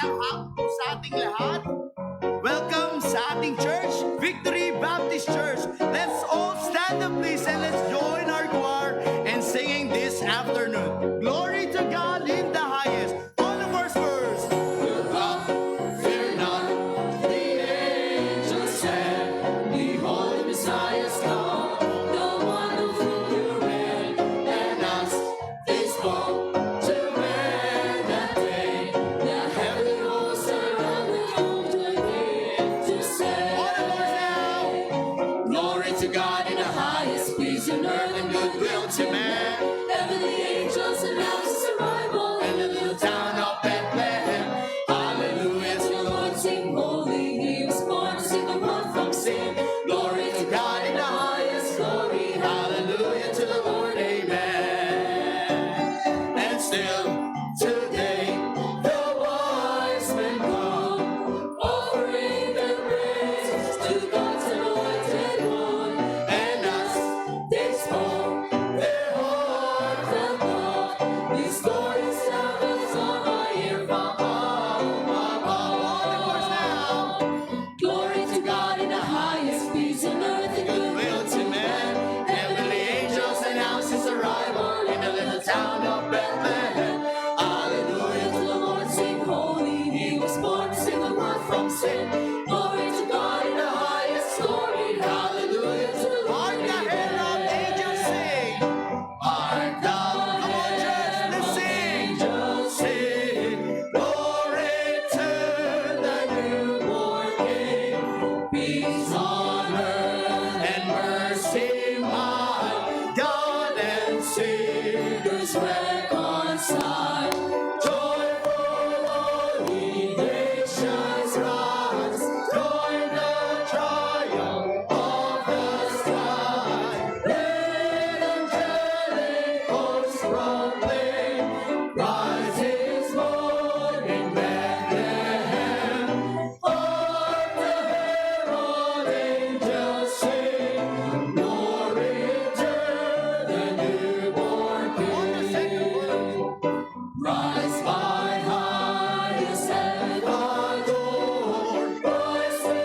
Magandang hapon sa ating lahat. Welcome sa ating church, Victory Baptist Church. Let's all stand up please and let's join our choir in singing this afternoon. Glory to God in the highest. On the first verse. Look up, fear not, the angels said, behold the Messiah's come, the one of whom you read, and us they spoke. To God in the highest, peace on earth and goodwill to man. Heavenly angels announce his arrival in the little town of Bethlehem. Hallelujah to the Lord, sing holy. He was born to save the world from sin. Glory to God in the highest, glory. Hallelujah to the Lord, amen. And still today the wise men come, offering their praise to God's anointed one. Town of Bethlehem. Hallelujah to the Lord, sing holy. He was born to save the world from sin. Glory to God in the highest, glory. Hallelujah to the Lord. Hark the herald angels sing. Hark the angels sing. Glory to the newborn King. Peace on earth and mercy mild. God and Savior's reconciled. Joyful all ye nations rise. Join the triumph of the sky. Let angelic hosts proclaim, Christ is born in Bethlehem. Hark the herald angels sing, glory to the newborn King. Rise by highest and adored, Christ the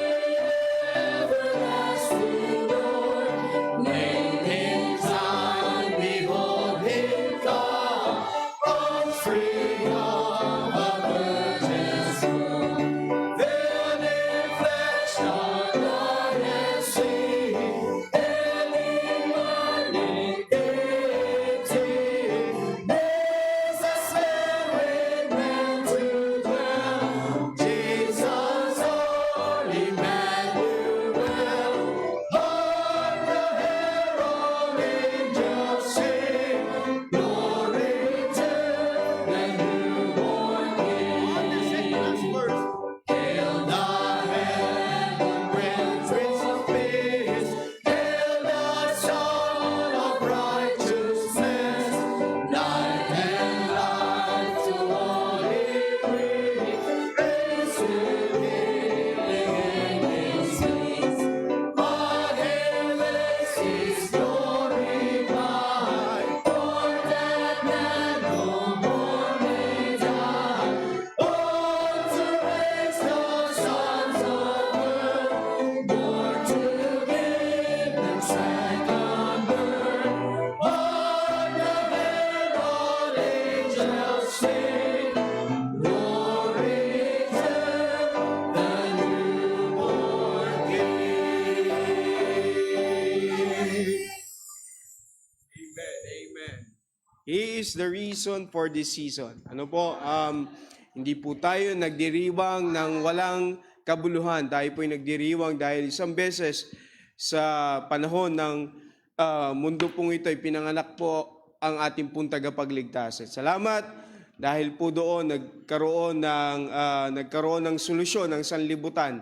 everlasting Lord. Name in time, behold him come, offspring of a virgin's womb. Veiled in flesh, not God and seen, and in learning deity. Jesus man with men to dwell, Jesus Lord Emmanuel. Hark the herald angels sing, glory to the newborn King. Hail the heaven Prince of Peace, hail the Son of Righteousness. Light and life to all he brings, praise to healing in his wings. But hail as his glory bright, for that man no more may die. Born to raise the sons of earth, born to give them second birth. Hark the herald angels sing, glory to the newborn King. Amen. Amen. He is the reason for this season. Ano po, hindi po tayo nagdiriwang ng walang kabuluhan. Tayo po nagdiriwang dahil isang beses sa panahon ng mundo pong ito ay pinanganak po ang ating pong tagapagligtas. At salamat dahil po doon nagkaroon ng solusyon ng sanlibutan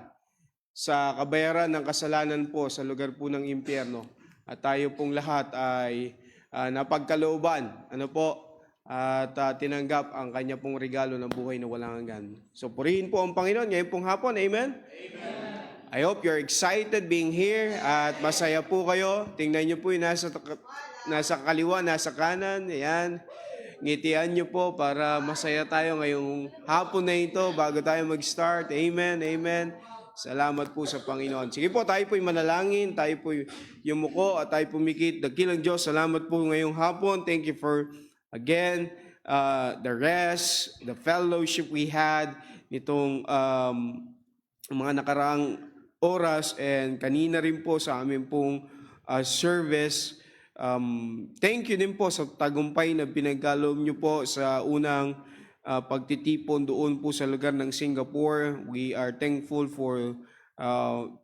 sa kabayaran ng kasalanan po sa lugar po ng impyerno. At tayo pong lahat ay napagkalooban, at tinanggap ang kanya pong regalo ng buhay na walang hanggan. So purihin po ang Panginoon ngayon pong hapon. Amen? Amen. I hope you're excited being here at masaya po kayo. Tingnan niyo po yung nasa kaliwa, nasa kanan. Ayan. ngitian niyo po para masaya tayo ngayong hapon na ito bago tayo mag-start. Amen, amen. Salamat po sa Panginoon. Sige po, tayo po'y manalangin, tayo po'y yumuko at tayo pumikit. Dakilang Diyos, salamat po ngayong hapon. Thank you for, again, the rest, the fellowship we had nitong mga nakaraang oras and kanina rin po sa amin pong service. Thank you din po sa tagumpay na pinagkaloob niyo po sa unang pagtitipon doon po sa lugar ng Singapore. We are thankful for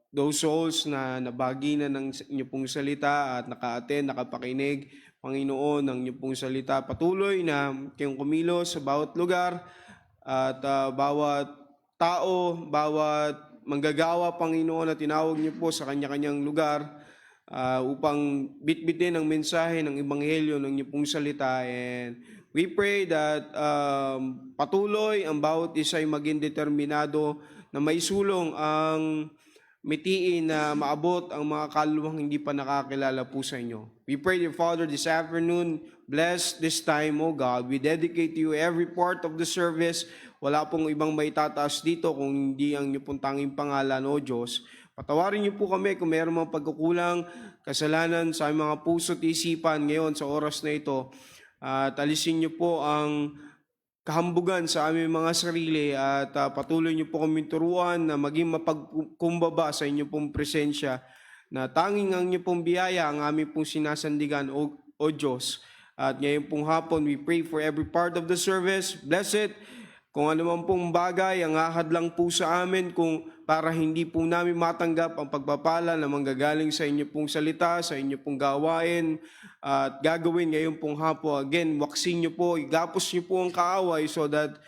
those souls na nabagi na ng inyo pong salita at naka-attend, nakapakinig, Panginoon, ng inyo pong salita. Patuloy na kayong kumilos sa bawat lugar at bawat tao, bawat manggagawa, Panginoon, na tinawag niyo po sa kanya-kanyang lugar upang bitbitin ang mensahe ng Ebanghelyo ng inyong pong salita. And we pray that patuloy ang bawat isa ay maging determinado na maisulong ang mitiin na maabot ang mga kaluluwang hindi pa nakakilala po sa inyo. We pray, dear Father, this afternoon, bless this time, O God. We dedicate to you every part of the service. Wala pong ibang maitataas dito kung hindi ang inyong pong tanging pangalan, O Diyos. Patawarin niyo po kami kung mayroon mga pagkukulang, kasalanan sa mga puso at isipan ngayon sa oras na ito. At alisin niyo po ang kahambugan sa aming mga sarili at patuloy niyo po kami turuan na maging mapagkumbaba sa inyo pong presensya, na tanging ang inyo pong biyaya ang aming pong sinasandigan, O Diyos. At ngayon pong hapon, we pray for every part of the service. Bless it. Kung ano man pong bagay ang ahadlang po sa amin, kung para hindi po namin matanggap ang pagpapala na manggagaling sa inyo pong salita, sa inyo pong gawain at gagawin ngayon pong hapon. Again, waksin niyo po, igapos niyo po ang kaaway so that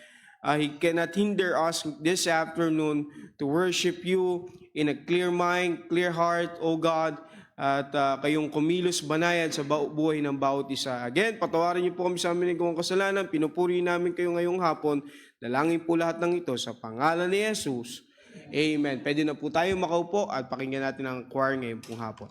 He cannot hinder us this afternoon to worship you in a clear mind, clear heart, O God, at kayong kumilos banayad sa buhay ng bawat isa. Again, patawarin niyo po kami sa amin ng kasalanan, pinupuri namin kayo ngayong hapon. Dalangin po lahat ng ito sa pangalan ni Jesus. Amen. Pwede na po tayo makaupo at pakinggan natin ang choir ngayon pong hapon.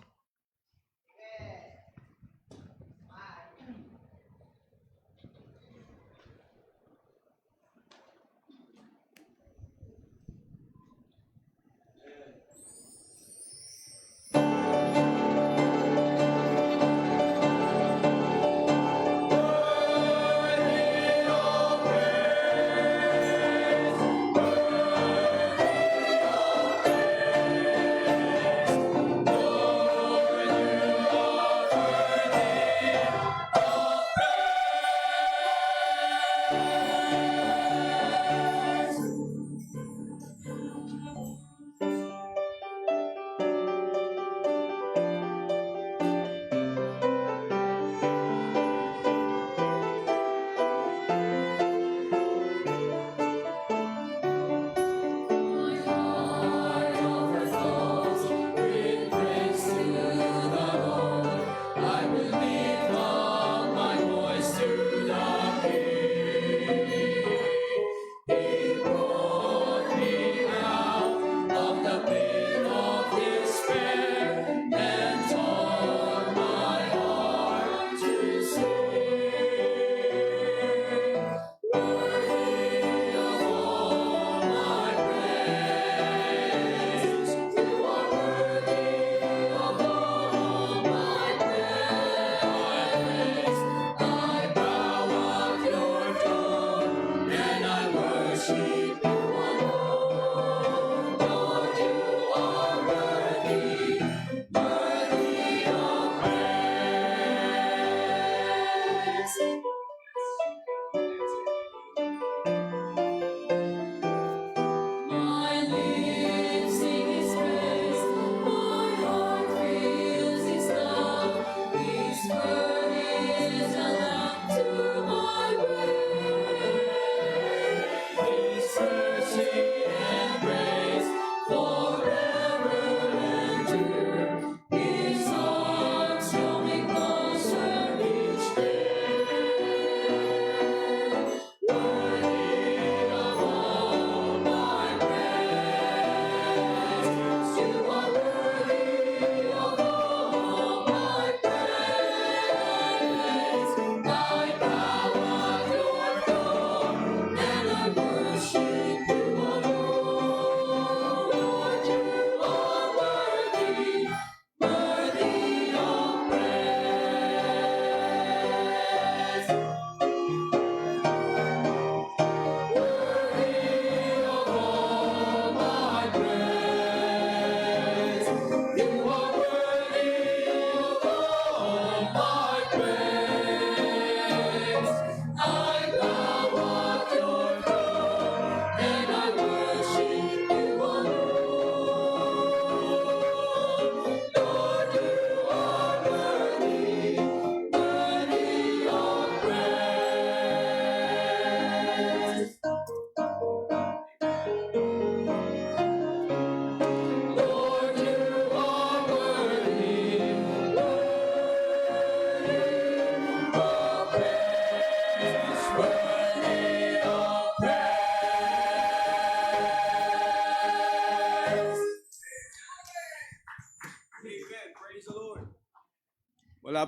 Oh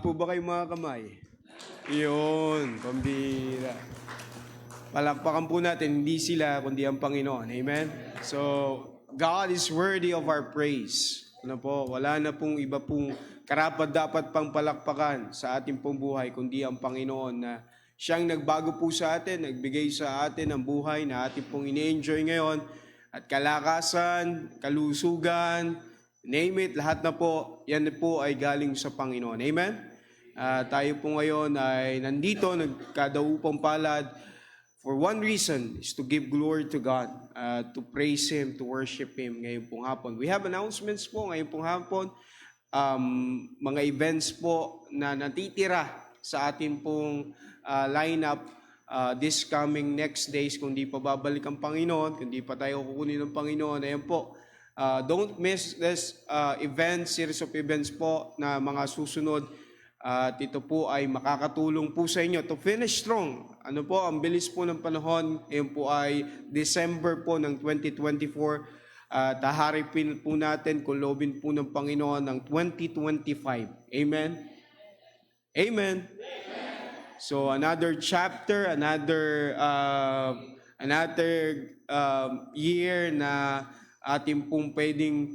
po ba kayo mga kamay? Yun, pambira. Palakpakan po natin, hindi sila, kundi ang Panginoon. Amen? So, God is worthy of our praise. Ano po, wala na pong iba pong karapat-dapat pang palakpakan sa ating pong buhay, kundi ang Panginoon na siyang nagbago po sa atin, nagbigay sa atin ang buhay na ating pong ini-enjoy ngayon. At kalakasan, kalusugan, name it, lahat na po, yan po ay galing sa Panginoon. Amen? Tayo po ngayon ay nandito, nagkadaupang palad, for one reason is to give glory to God, to praise Him, to worship Him ngayong pong hapon. We have announcements po ngayong pong hapon, mga events po na natitira sa ating pong lineup this coming next days, kung di pa babalik ang Panginoon, kung di pa tayo kukunin ng Panginoon. Ayan po, don't miss this series of events po na mga susunod. At ito po ay makakatulong po sa inyo to finish strong. Ano po, ang bilis po ng panahon. Ngayon po ay December po ng 2024. Taharipin po natin, kulobin po ng Panginoon ng 2025. Amen? Amen? So another chapter, another year na ating pong pwedeng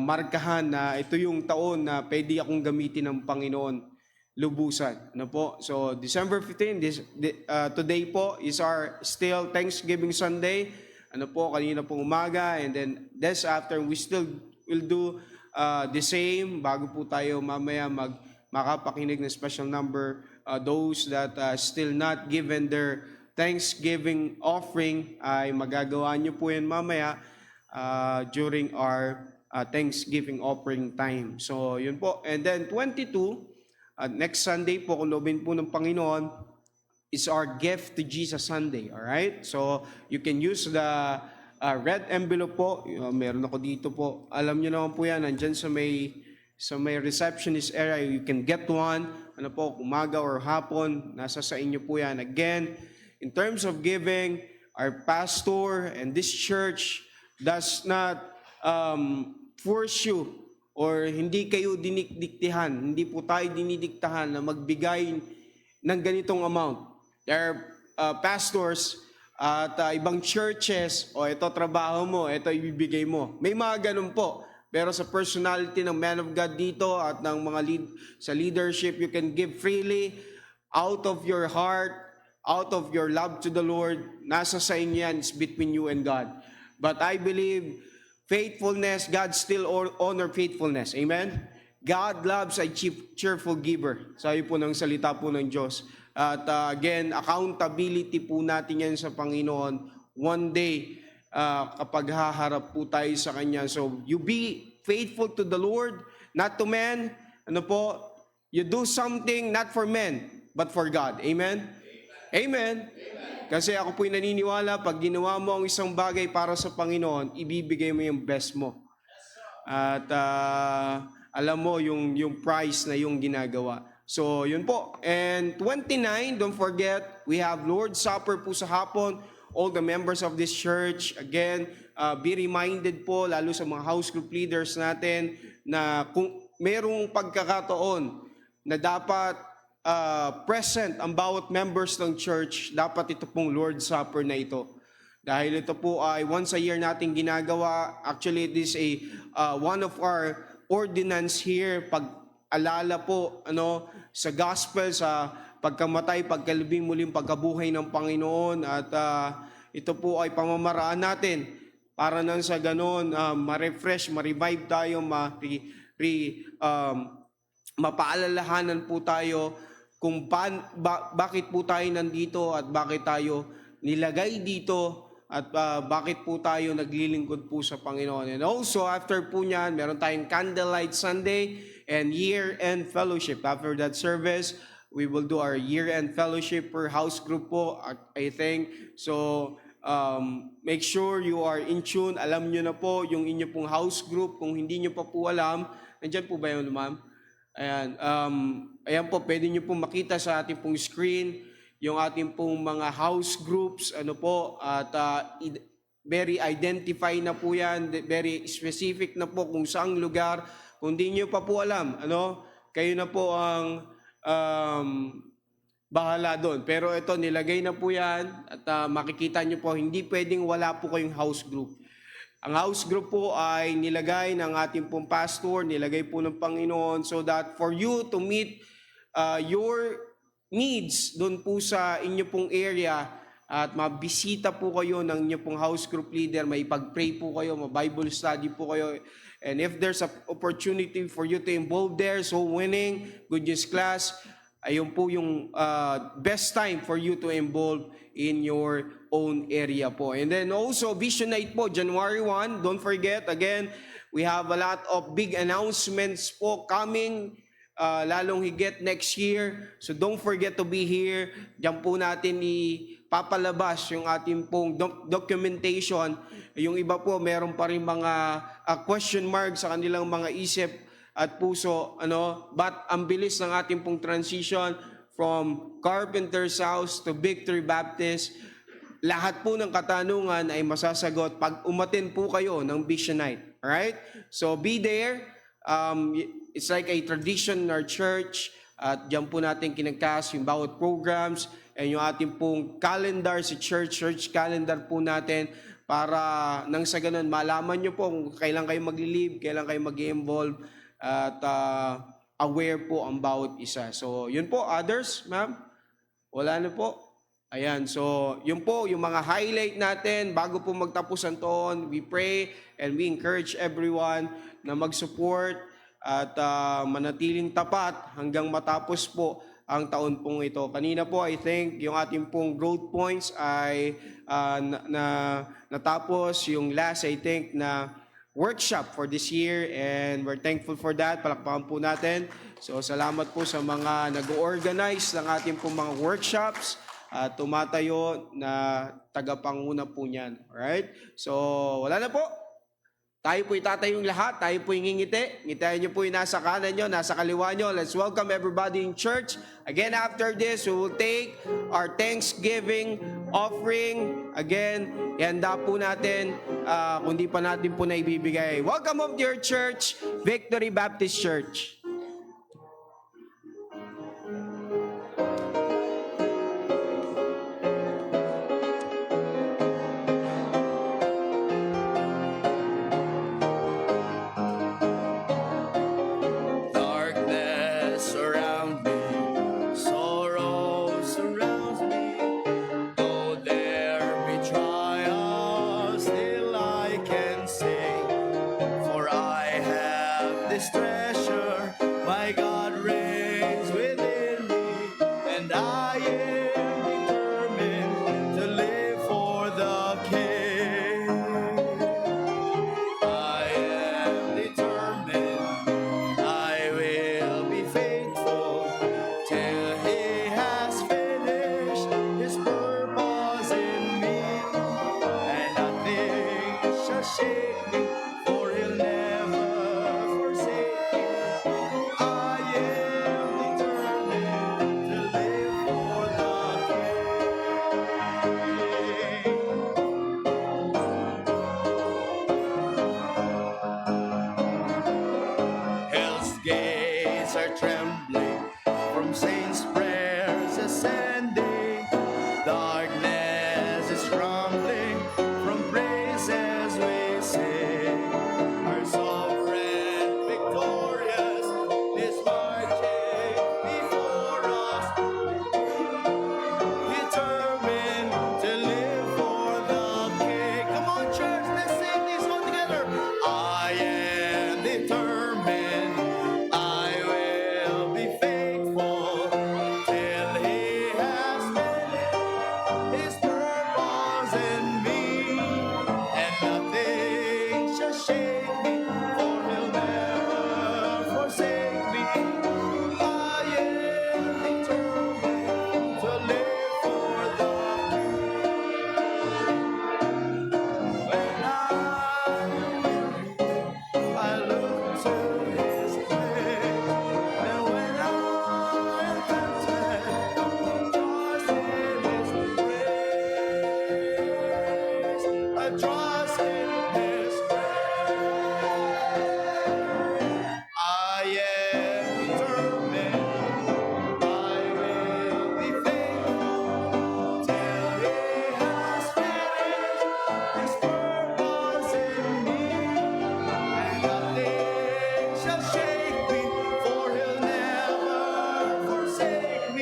markahan na ito yung taon na pwede akong gamitin ng Panginoon lubusan. Ano po? So December 15, today po is our still Thanksgiving Sunday. Ano po, kanina pong umaga, and then this after we still will do the same bago po tayo mamaya makapakinig ng special number. Those that still not given their Thanksgiving offering ay magagawa nyo po yan mamaya during our Thanksgiving offering time. So yun po. And then 22, next Sunday po, kulobin po ng Panginoon, is our Gift to Jesus Sunday. Alright? So you can use the red envelope po. Meron ako dito po. Alam nyo naman po yan, nandyan sa may receptionist area, you can get one. Ano po, umaga or hapon, nasa sa inyo po yan. Again, in terms of giving, our pastor and this church does not force you or hindi kayo dinikdiktihan, hindi po tayo dinidiktahan na magbigay ng ganitong amount. There are pastors at ibang churches, ito trabaho mo, ito ibibigay mo. May mga ganun po. Pero sa personality ng man of God dito at ng mga sa leadership, you can give freely out of your heart, out of your love to the Lord. Nasa sa inyo yan, it's between you and God. But I believe faithfulness, God still honor faithfulness. Amen? God loves a cheerful giver. Sabi po ng salita po ng Diyos. At again, accountability po natin yan sa Panginoon. One day, kapag haharap po tayo sa Kanya. So, you be faithful to the Lord, not to men. Ano po? You do something not for men, but for God. Amen? Amen? Kasi ako po'y naniniwala, pag ginawa mo ang isang bagay para sa Panginoon, ibibigay mo yung best mo. At alam mo yung price na yung ginagawa. So, yun po. And 29, don't forget, we have Lord's Supper po sa hapon. All the members of this church, again, be reminded po, lalo sa mga house group leaders natin, na kung merong pagkakataon na dapat present ang bawat members ng church, dapat ito pong Lord's Supper na ito. Dahil ito po ay once a year natin ginagawa. Actually, it is one of our ordinance here, pag-alala po sa gospel, sa pagkamatay, pagkalibing muling pagkabuhay ng Panginoon. At ito po ay pamamaraan natin para nang sa ganon, ma-refresh, ma-revive tayo, mapaalalahanan po tayo kung bakit po tayo nandito at bakit tayo nilagay dito at bakit po tayo naglilingkod po sa Panginoon. And also, after po niyan, meron tayong Candlelight Sunday and Year-End Fellowship. After that service, we will do our year-end fellowship per house group po, I think. So, make sure you are in tune. Alam nyo na po yung inyo pong house group. Kung hindi nyo pa po alam, nandyan po ba yun, ma'am? Ayan. Ayan po, pwede nyo po makita sa ating pong screen yung ating pong mga house groups, at very identify na po yan, very specific na po kung saang lugar. Kung di nyo pa po alam, kayo na po ang bahala doon. Pero ito, nilagay na po yan at makikita nyo po, hindi pwedeng wala po kayong house group. Ang house group po ay nilagay ng ating pong pastor, nilagay po ng Panginoon so that for you to meet your needs doon po sa inyo pong area at mabisita po kayo ng inyo pong house group leader, may pag-pray po kayo, ma-Bible study po kayo. And if there's an opportunity for you to involve there, so winning, good news class, ayun po yung best time for you to involve in your own area po. And then also, Vision Night po, January 1, don't forget, again, we have a lot of big announcements po coming, lalong higit next year. So don't forget to be here. Diyan po natin ipapalabas yung ating pong documentation. Yung iba po, meron pa rin mga question mark sa kanilang mga isip at puso, but ang bilis ng ating pong transition from Carpenter's House to Victory Baptist, lahat po ng katanungan ay masasagot pag umattend po kayo ng Vision Night. Alright? So be there. It's like a tradition in our church. At diyan po natin kinagkas yung bawat programs and yung ating pong calendar sa church calendar po natin para nang sa ganun malaman nyo po kung kailan kayo mag-leave, kailan kayo mag-involve at aware po ang bawat isa. So, yun po. Others, ma'am? Wala na po. Ayan. So, yun po, yung mga highlight natin bago po magtapos ang taon. We pray and we encourage everyone na mag-support at manatiling tapat hanggang matapos po ang taon pong ito. Kanina po, I think, yung ating pong growth points ay natapos. Yung last, I think, na workshop for this year and we're thankful for that. Palakpakan po natin. So salamat po sa mga nag-organize ng ating pong mga workshops at tumatayo na tagapanguna po niyan. Alright? So wala na po. Tayo po itatayong lahat. Tayo po ngingiti. Ngitayin niyo po yung nasa kanan niyo, nasa kaliwa niyo. Let's welcome everybody in church. Again, after this, we will take our Thanksgiving offering. Again, ihanda po natin kung di pa natin po na ibibigay. Welcome home to your church, Victory Baptist Church. Darkness around me, sorrow surrounds me. Though there be trials, still I can sing. For I have this treasure, my God reigns within me, and I am determined to live for the King. I am determined, I will be faithful till He has finished His purpose in me, and nothing shall shake me, for He'll never forsake me. I am determined to live for the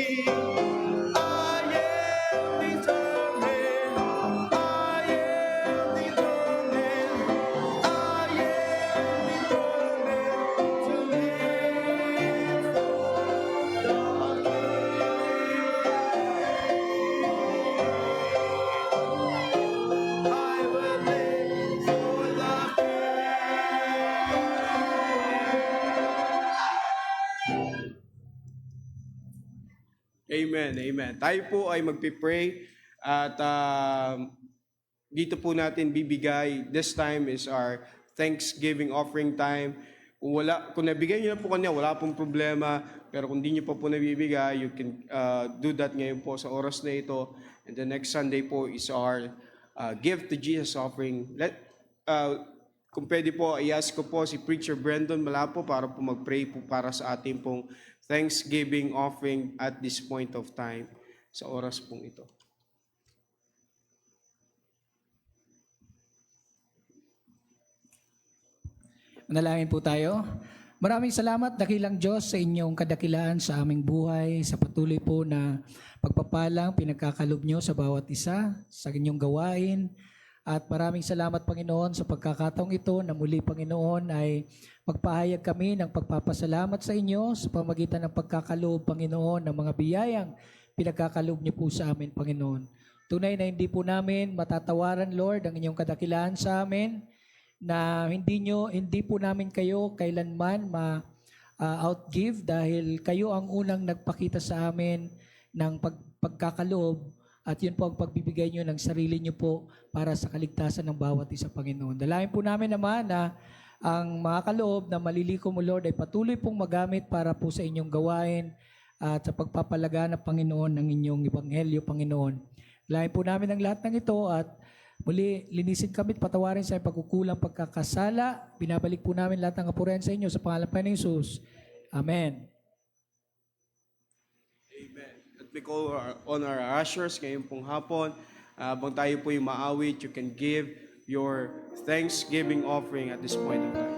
me. I am determined. I am determined. I am determined to live for the King. I will live for the Amen, amen. Tayo po ay magpipray at dito po natin bibigay. This time is our Thanksgiving offering time. Kung nabigay niyo na po kanya, wala pong problema. Pero kung di niyo pa po nabibigay, you can do that ngayon po sa oras na ito. And the next Sunday po is our Give to Jesus offering. Kung pwede po, i-ask ko po si Preacher Brandon Malapo para po mag-pray po para sa ating pong Thanksgiving offering at this point of time sa oras pong ito. Manalangin po tayo. Maraming salamat, dakilang Diyos, sa inyong kadakilaan sa aming buhay, sa patuloy po na pagpapalang pinagkakalob nyo sa bawat isa, sa inyong gawain. At maraming salamat, Panginoon, sa pagkakataong ito na muli, Panginoon, ay magpahayag kami ng pagpapasalamat sa inyo sa pamagitan ng pagkakalob, Panginoon, ng mga biyayang pinagkakalob niyo po sa amin, Panginoon. Tunay na hindi po namin matatawaran, Lord, ang inyong kadakilaan sa amin, na hindi po namin kayo kailanman outgive dahil kayo ang unang nagpakita sa amin ng pagkakaloob at yun po ang pagbibigay nyo ng sarili nyo po para sa kaligtasan ng bawat isa, Panginoon. Dalayan po namin naman na ang mga kaloob na maliliko mo, Lord, ay patuloy pong magamit para po sa inyong gawain at sa pagpapalaganap, Panginoon, ng inyong ebanghelyo, Panginoon. Dalayan po namin ang lahat ng ito at muli, linisin kami at patawarin sa pagkukulang pagkakasala. Binabalik po namin lahat ng kapurihan sa inyo sa pangalan ng Jesus. Amen. Amen. At we call on our ushers ngayong pong hapon. Habang tayo po yung maawit, you can give your Thanksgiving offering at this point of time.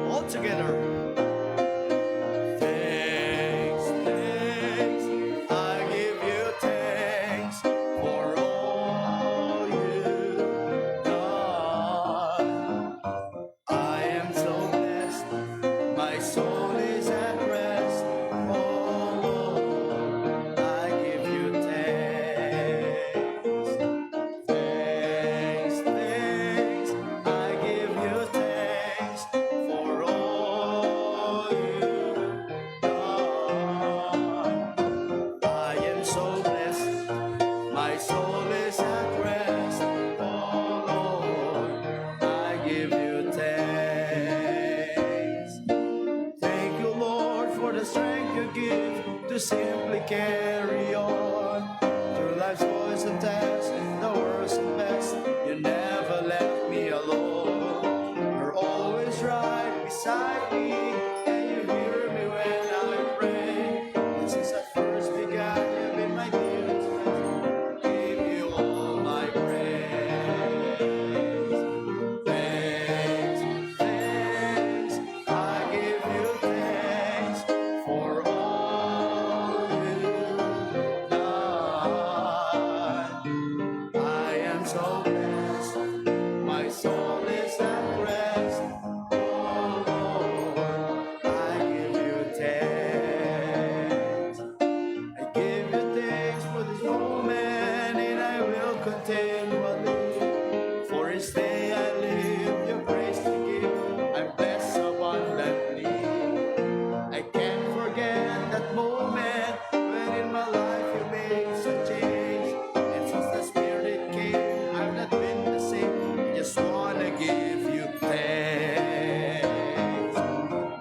All together. Thanks, thanks, I give you thanks for all you've done. I am so blessed, my soul is at rest. Oh Lord, I give you thanks. Thanks, thanks, I give you thanks for all you've done. I am so blessed, my soul is at rest. Oh Lord, I give you thanks. Thank you, Lord, for the strength you give to simply carry on through life's voice and test, the worst and best. You never left me alone. You're always right beside me, and you hear me when I pray. And since I first began, you've been my dearest friend. Give you all my praise. Thanks, thanks, I give you thanks for all you've done. I am so blessed, my soul is at rest. Oh Lord, I give you thanks. I give you thanks for this moment, and I will continually. For each day I live, your grace to give. I'm blessed abundantly. I can't forget that moment when in my life you made some change. And since the Spirit came, I've not been the same. I just wanna give you thanks.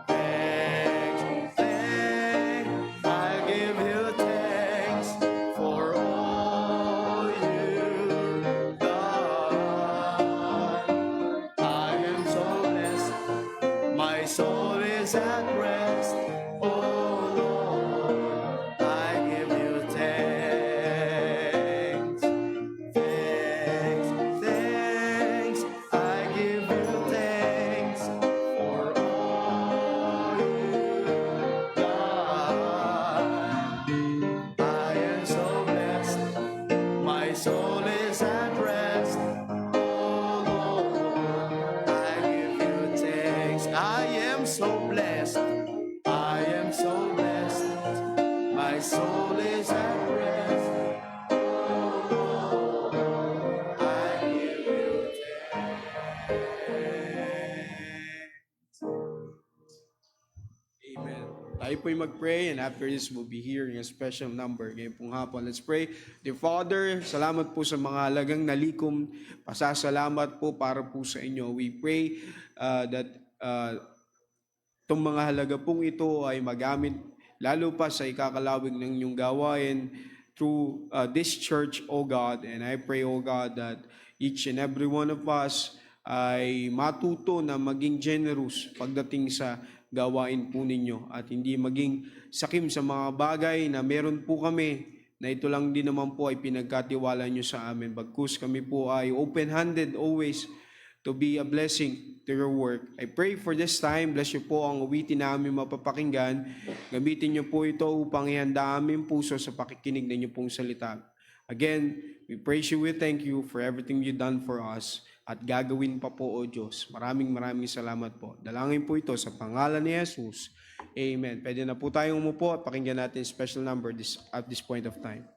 Thanks, thanks, I give you thanks for all you've done. I am so blessed, my soul is at rest. Oh Lord, I give you thanks. Thanks, thanks, I give you thanks for all so blessed. I am so blessed. My soul is at rest. I give you thanks. Amen. Tayo po'y mag-pray, and after this, we'll be hearing a special number. Ngayon pong hapon, let's pray. Dear Father, salamat po sa mga halagang nalikom. Pasasalamat po para po sa inyo. We pray that itong mga halaga pong ito ay magamit lalo pa sa ikakalawig ng inyong gawain through this church, O God. And I pray, O God, that each and every one of us ay matuto na maging generous pagdating sa gawain po ninyo at hindi maging sakim sa mga bagay na meron po kami na ito lang din naman po ay pinagkatiwala nyo sa amin. Bagkus kami po ay open-handed always to be a blessing to your work. I pray for this time, bless you po ang awitin namin mapapakinggan. Gamitin nyo po ito upang ihanda aming puso sa pakikinig ng inyong pong salita. Again, we praise you, we thank you for everything you've done for us. At gagawin pa po, O Diyos. Maraming salamat po. Dalangin po ito sa pangalan ni Jesus. Amen. Pwede na po tayong umupo at pakinggan natin special number at this point of time.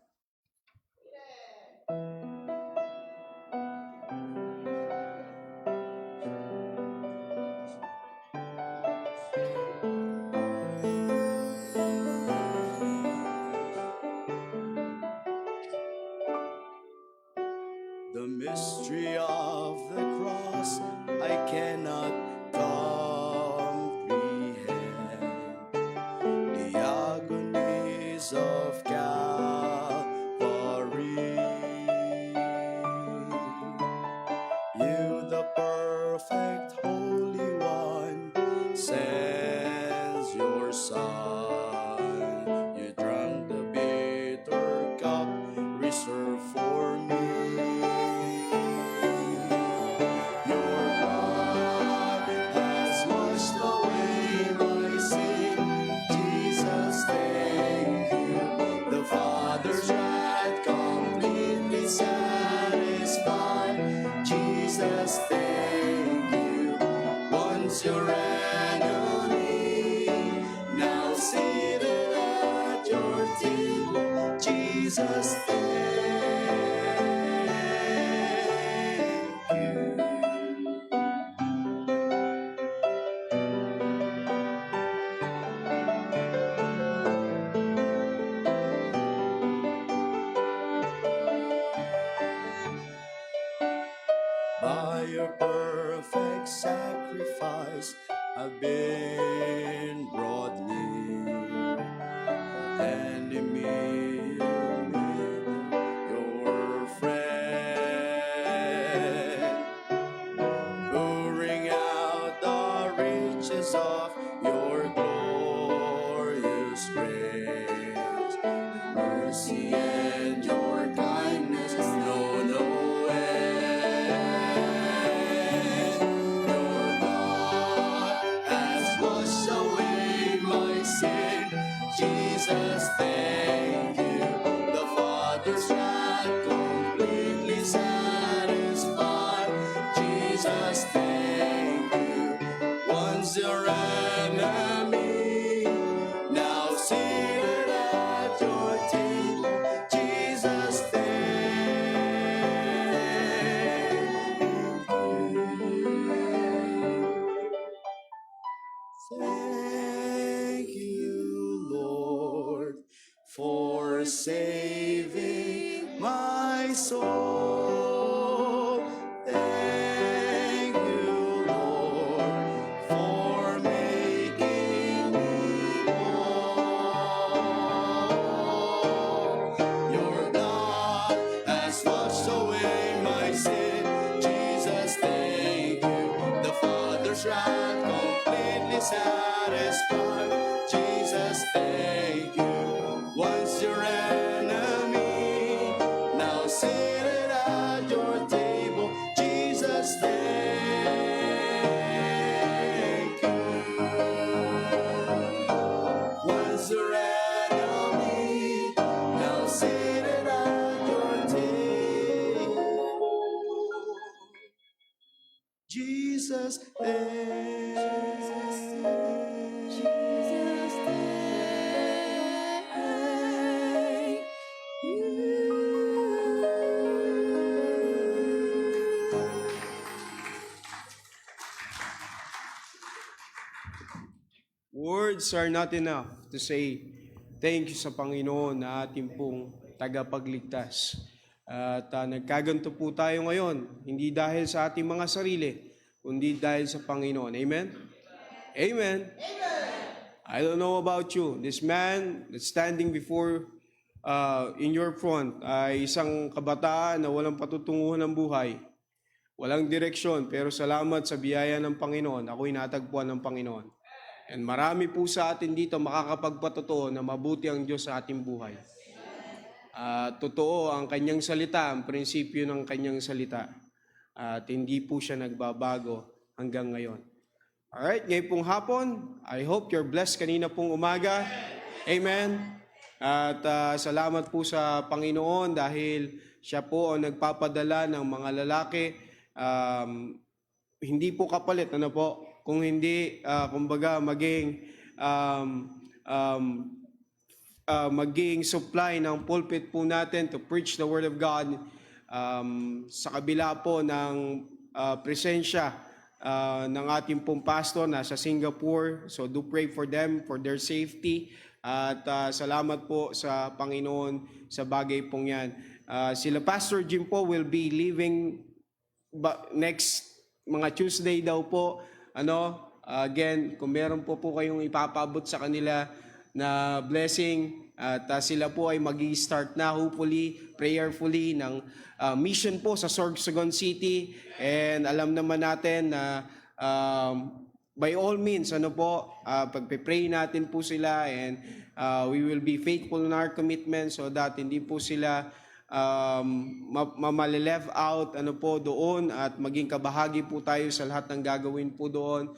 The mystery of the cross I cannot comprehend. The agonies of Calvary. You, the perfect Holy One, sends your Son. You drank the bitter cup reserved for me. Your enemy, now seated at your table, Jesus, thank you. By your perfect sacrifice, I've been brought near. Enemy, your friend, pouring out the riches of your glorious grace, mercy and your kindness know no end. Jesus, thank you. The Father's wrath completely satisfied. Jesus, thank you. Once your enemy, now seated at your table. Jesus, thank you. Thank you, Lord, for saving my soul. Thank you, Lord, for making me whole. Your blood has washed away my sin. Jesus, thank you. The Father's wrath completely satisfied. Jesus, thank you. Once your enemy, now seated at your table. Jesus, thank you. Once your enemy, now seated at your table. Jesus, thank you. Words are not enough to say thank you sa Panginoon na ating pong tagapagligtas. At nagkaganto po tayo ngayon, hindi dahil sa ating mga sarili, kundi dahil sa Panginoon. Amen? Amen. I don't know about you. This man that's standing before in your front ay isang kabataan na walang patutunguhan ng buhay. Walang direksyon, pero salamat sa biyaya ng Panginoon, ako'y natagpuan ng Panginoon. And marami po sa atin dito makakapagpatotoo na mabuti ang Diyos sa ating buhay. Totoo ang kanyang salita, ang prinsipyo ng kanyang salita. At hindi po siya nagbabago hanggang ngayon. Alright, ngayon pong hapon, I hope you're blessed kanina pong umaga. Amen. At salamat po sa Panginoon dahil siya po ang nagpapadala ng mga lalaki. Hindi po kapalit, ano po? Kung hindi, kumbaga, maging supply ng pulpit po natin to preach the Word of God sa kabila po ng presensya ng ating pong pastor na sa Singapore. So do pray for them, for their safety. At salamat po sa Panginoon sa bagay pong yan. Sila Pastor Jim po will be leaving next mga Tuesday daw po. Again, kung meron po kayong ipapabot sa kanila na blessing at sila po ay magi-start na hopefully, prayerfully ng mission po sa Sorsogon City. And alam naman natin na by all means, pagpe-pray natin po sila and we will be faithful in our commitment so that hindi po sila mamalileft out doon at maging kabahagi po tayo sa lahat ng gagawin po doon.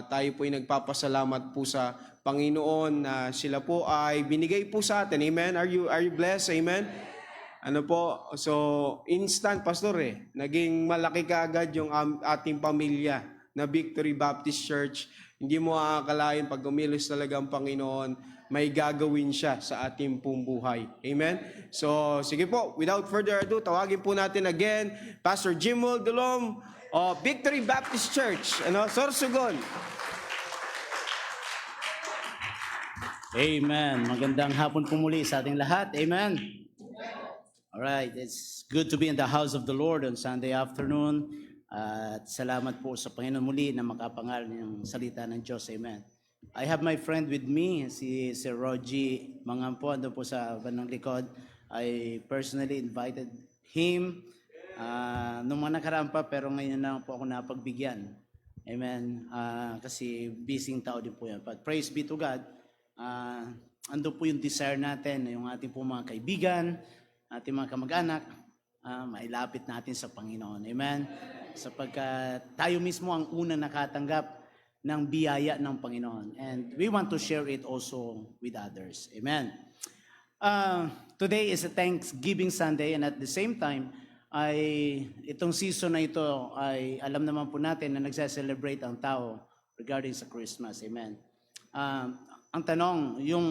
Tayo po ay nagpapasalamat po sa Panginoon na sila po ay binigay po sa atin. Amen? Are you blessed? Amen? So instant, Pastor, naging malaki kaagad yung ating pamilya na Victory Baptist Church. Hindi mo aakalain pag umilos talaga ang Panginoon, may gagawin siya sa ating pong buhay. Amen? So, sige po, without further ado, tawagin po natin again, Pastor Jimwell Dulom of Victory Baptist Church, Sorsogon. Amen. Magandang hapon po muli sa ating lahat. Amen. Alright, it's good to be in the house of the Lord on Sunday afternoon. At salamat po sa Panginoon muli na makapangal ng salita ng Diyos. Amen. I have my friend with me, si Sir Rogie Mangampo, ando po sa bandang likod. I personally invited him nung mga nakaraan pa, pero ngayon lang po ako napagbigyan. Amen. Kasi busy tao din po yan. But praise be to God, ando po yung desire natin, yung ating po mga kaibigan, ating mga kamag-anak, mailapit natin sa Panginoon. Amen. Sapagkat tayo mismo ang unang nakatanggap ng biyaya ng Panginoon. And we want to share it also with others. Amen. Today is a Thanksgiving Sunday, and at the same time, itong season na ito ay alam naman po natin na nagse-celebrate ang tao regarding sa Christmas. Amen. Ang tanong, yung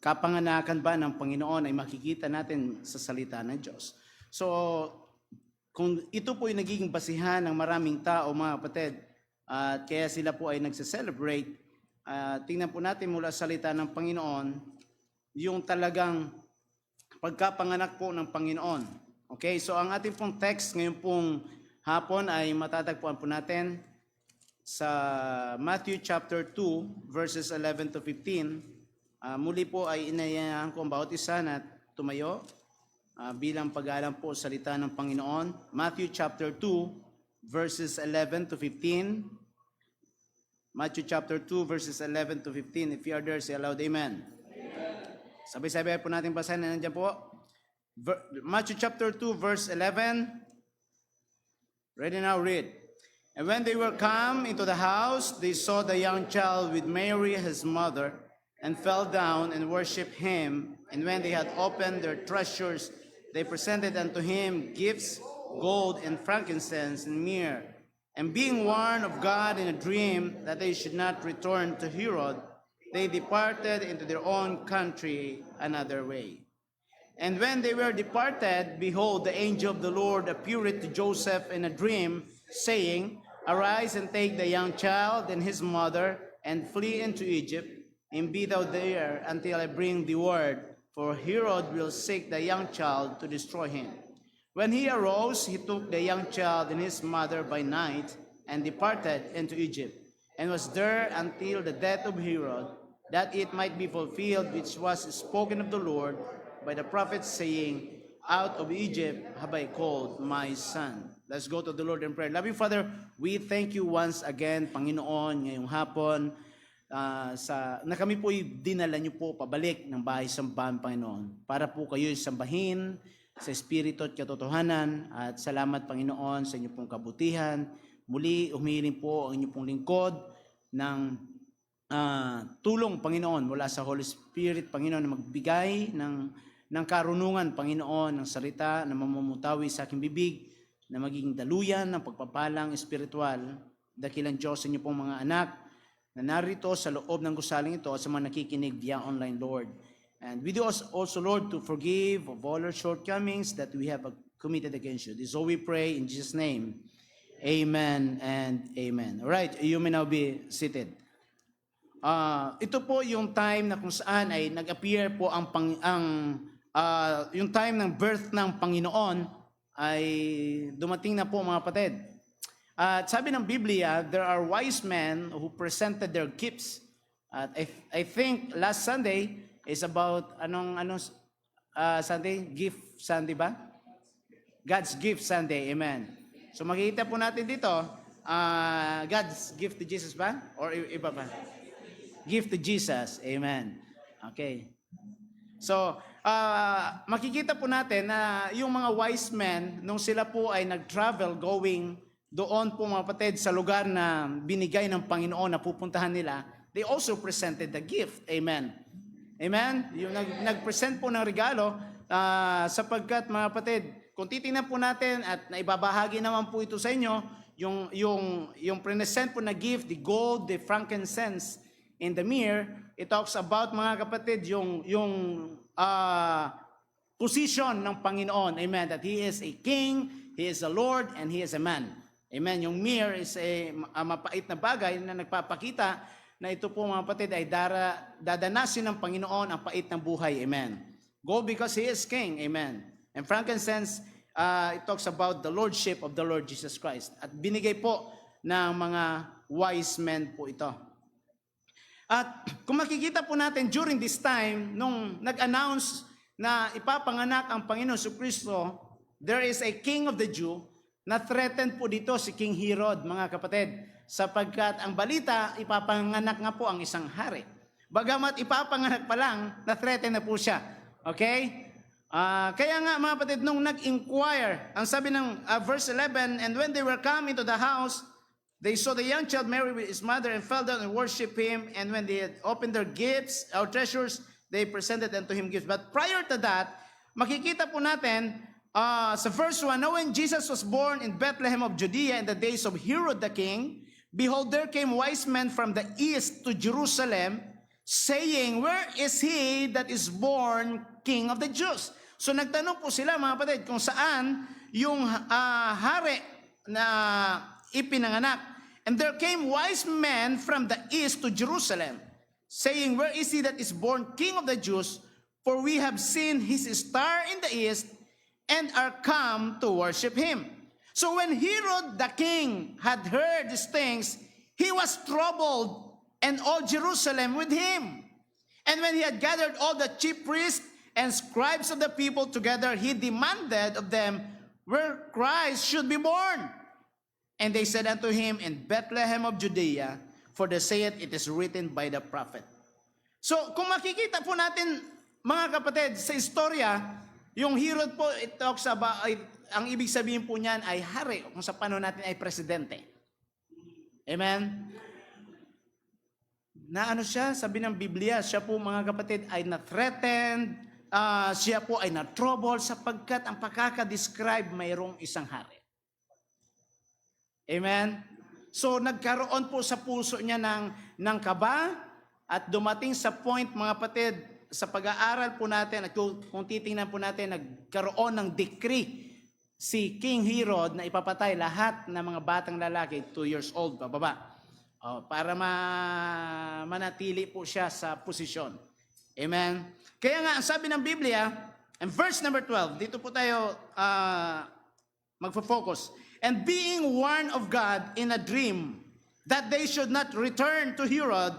kapanganakan ba ng Panginoon ay makikita natin sa salita ng Diyos. So, kung ito po ay nagiging basihan ng maraming tao, mga kapatid, at kaya sila po ay nagse-celebrate, tingnan po natin mula sa salita ng Panginoon, yung talagang pagkapanganak po ng Panginoon. Okay, so ang ating pong text ngayon pong hapon ay matatagpuan po natin sa Matthew chapter 2, verses 11 to 15. Muli po ay inayahan ko ang bawat isa na tumayo bilang pag-aalam po salita ng Panginoon. Matthew chapter 2, verses 11 to 15. Matthew chapter 2, verses 11 to 15. If you are there, say aloud, Amen. Sabay-sabay po natin basahin na nandiyan po. Matthew chapter 2, verse 11. Ready now, read. And when they were come into the house, they saw the young child with Mary his mother, and fell down and worshipped him. And when they had opened their treasures, they presented unto him gifts, gold and frankincense and myrrh. And being warned of God in a dream that they should not return to Herod, they departed into their own country another way. And when they were departed, behold, the angel of the Lord appeared to Joseph in a dream, saying, Arise and take the young child and his mother, and flee into Egypt, and be thou there until I bring the word, for Herod will seek the young child to destroy him. When he arose, he took the young child and his mother by night, and departed into Egypt, and was there until the death of Herod, that it might be fulfilled which was spoken of the Lord by the prophet, saying, out of Egypt have I called my son. Let's go to the Lord in prayer. Loving Father, we thank you once again, Panginoon, ngayong hapon, na kami po'y dinala niyo po pabalik ng bahay sambahan, Panginoon, para po kayo sambahin sa Espiritu at katotohanan. At salamat, Panginoon, sa inyo pong kabutihan. Muli, humihiling po ang inyo pong lingkod ng tulong, Panginoon, mula sa Holy Spirit, Panginoon, na magbigay ng karunungan, Panginoon, ng salita na mamumutawi sa aking bibig, na maging daluyan ng pagpapalang espiritual, dakilang Diyos sa inyo pong mga anak, na narito sa loob ng gusaling ito at sa mga nakikinig via online, Lord. And we do also, Lord, to forgive of all our shortcomings that we have committed against you. This is all we pray in Jesus' name. Amen and amen. All right, you may now be seated. Ito po yung time na kung saan ay nag-appear po yung time ng birth ng Panginoon ay dumating na po, mga kapatid. At sabi ng Biblia, there are wise men who presented their gifts. At I think last Sunday is about anong Sunday? Gift Sunday ba? God's Gift Sunday. Amen. So makikita po natin dito, God's gift to Jesus ba? Or iba ba? Gift to Jesus. Amen. Okay. So, makikita po natin na yung mga wise men, nung sila po ay nag-travel going doon po, mga kapatid, sa lugar na binigay ng Panginoon na pupuntahan nila, they also presented the gift. Amen. Amen? Yung nag-present po ng regalo, sapagkat, mga kapatid, kung titingnan po natin at naibabahagi naman po ito sa inyo, yung present po na gift, the gold, the frankincense, and the myrrh, it talks about, mga kapatid, yung position ng Panginoon. Amen. That He is a king, He is a Lord, and He is a man. Amen. Yung myrrh is a mapait na bagay na nagpapakita na ito po, mga kapatid, ay dadanasin ng Panginoon ang pait ng buhay. Amen. Gold because He is king. Amen. And frankincense, it talks about the lordship of the Lord Jesus Christ. At binigay po ng mga wise men po ito. At kung makikita po natin during this time, nung nag-announce na ipapanganak ang Panginoon Jesucristo, there is a king of the Jew na threatened po dito si King Herod, mga kapatid, sapagkat ang balita, ipapanganak nga po ang isang hari. Bagamat ipapanganak pa lang, na-threaten na po siya. Okay? Kaya nga, mga kapatid, nung nag-inquire, ang sabi ng verse 11, and when they were come into the house, they saw the young child Mary with his mother and fell down and worshipped him. And when they had opened their gifts, or treasures, they presented unto him gifts. But prior to that, makikita po natin sa verse 1, now when Jesus was born in Bethlehem of Judea in the days of Herod the king, behold, there came wise men from the east to Jerusalem, saying, where is he that is born King of the Jews? So nagtanong po sila, mga kapatid, kung saan yung hari na ipinanganak. And there came wise men from the east to Jerusalem, saying, where is he that is born King of the Jews? For we have seen his star in the east, and are come to worship him. So when Herod the king had heard these things, he was troubled, and all Jerusalem with him. And when he had gathered all the chief priests and scribes of the people together, he demanded of them where Christ should be born. And they said unto him, in Bethlehem of Judea, for they say it is written by the prophet. So kung makikita po natin, mga kapatid, sa istorya, yung Herod po, it talks about, ang ibig sabihin po niyan ay hari, kung sa panahon natin ay presidente. Amen? Na ano siya, sabi ng Biblia, siya po, mga kapatid, ay na-threatened, siya po ay na-trouble sapagkat ang pagkaka-describe mayroong isang hari. Amen? So nagkaroon po sa puso niya ng kaba at dumating sa point, mga kapatid, sa pag-aaral po natin at kung titingnan po natin, nagkaroon ng decree si King Herod na ipapatay lahat ng mga batang lalaki 2 years old pababa. Para manatili po siya sa posisyon. Amen? Kaya nga, ang sabi ng Biblia, in verse number 12, dito po tayo magfo-focus. And being warned of God in a dream that they should not return to Herod,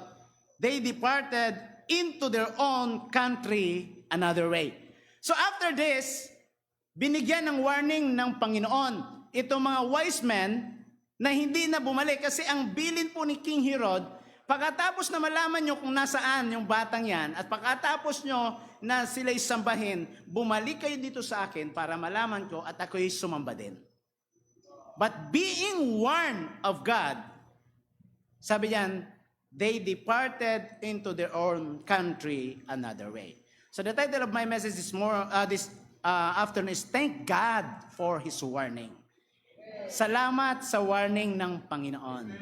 they departed into their own country another way. So after this, binigyan ng warning ng Panginoon itong mga wise men na hindi na bumalik kasi ang bilin po ni King Herod, pagkatapos na malaman nyo kung nasaan yung batang yan at pagkatapos nyo na sila'y sambahin, bumalik kayo dito sa akin para malaman ko at ako'y sumamba din. But being warned of God, sabi yan, they departed into their own country another way. So the title of my message is this afternoon is Thank God for His Warning. Salamat sa warning ng Panginoon.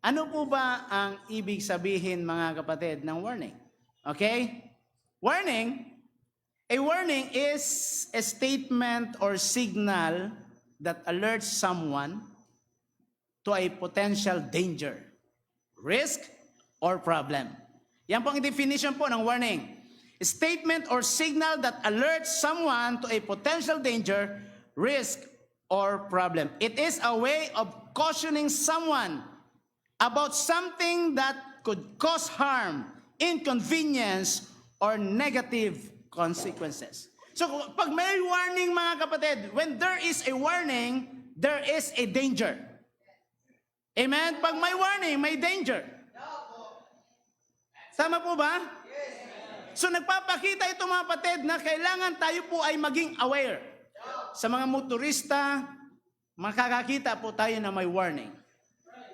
Ano po ba ang ibig sabihin, mga kapatid, ng warning? Okay? Warning, a warning is a statement or signal that alerts someone to a potential danger, risk, or problem. Yan po ang definition po ng warning. A statement or signal that alerts someone to a potential danger, risk, or problem. It is a way of cautioning someone about something that could cause harm, inconvenience, or negative consequences. So pag may warning, mga kapatid, when there is a warning, there is a danger. Amen? Pag may warning, may danger. Tama po ba? So nagpapakita ito, mga kapatid, na kailangan tayo po ay maging aware. Sa mga motorista, makakakita po tayo na may warning.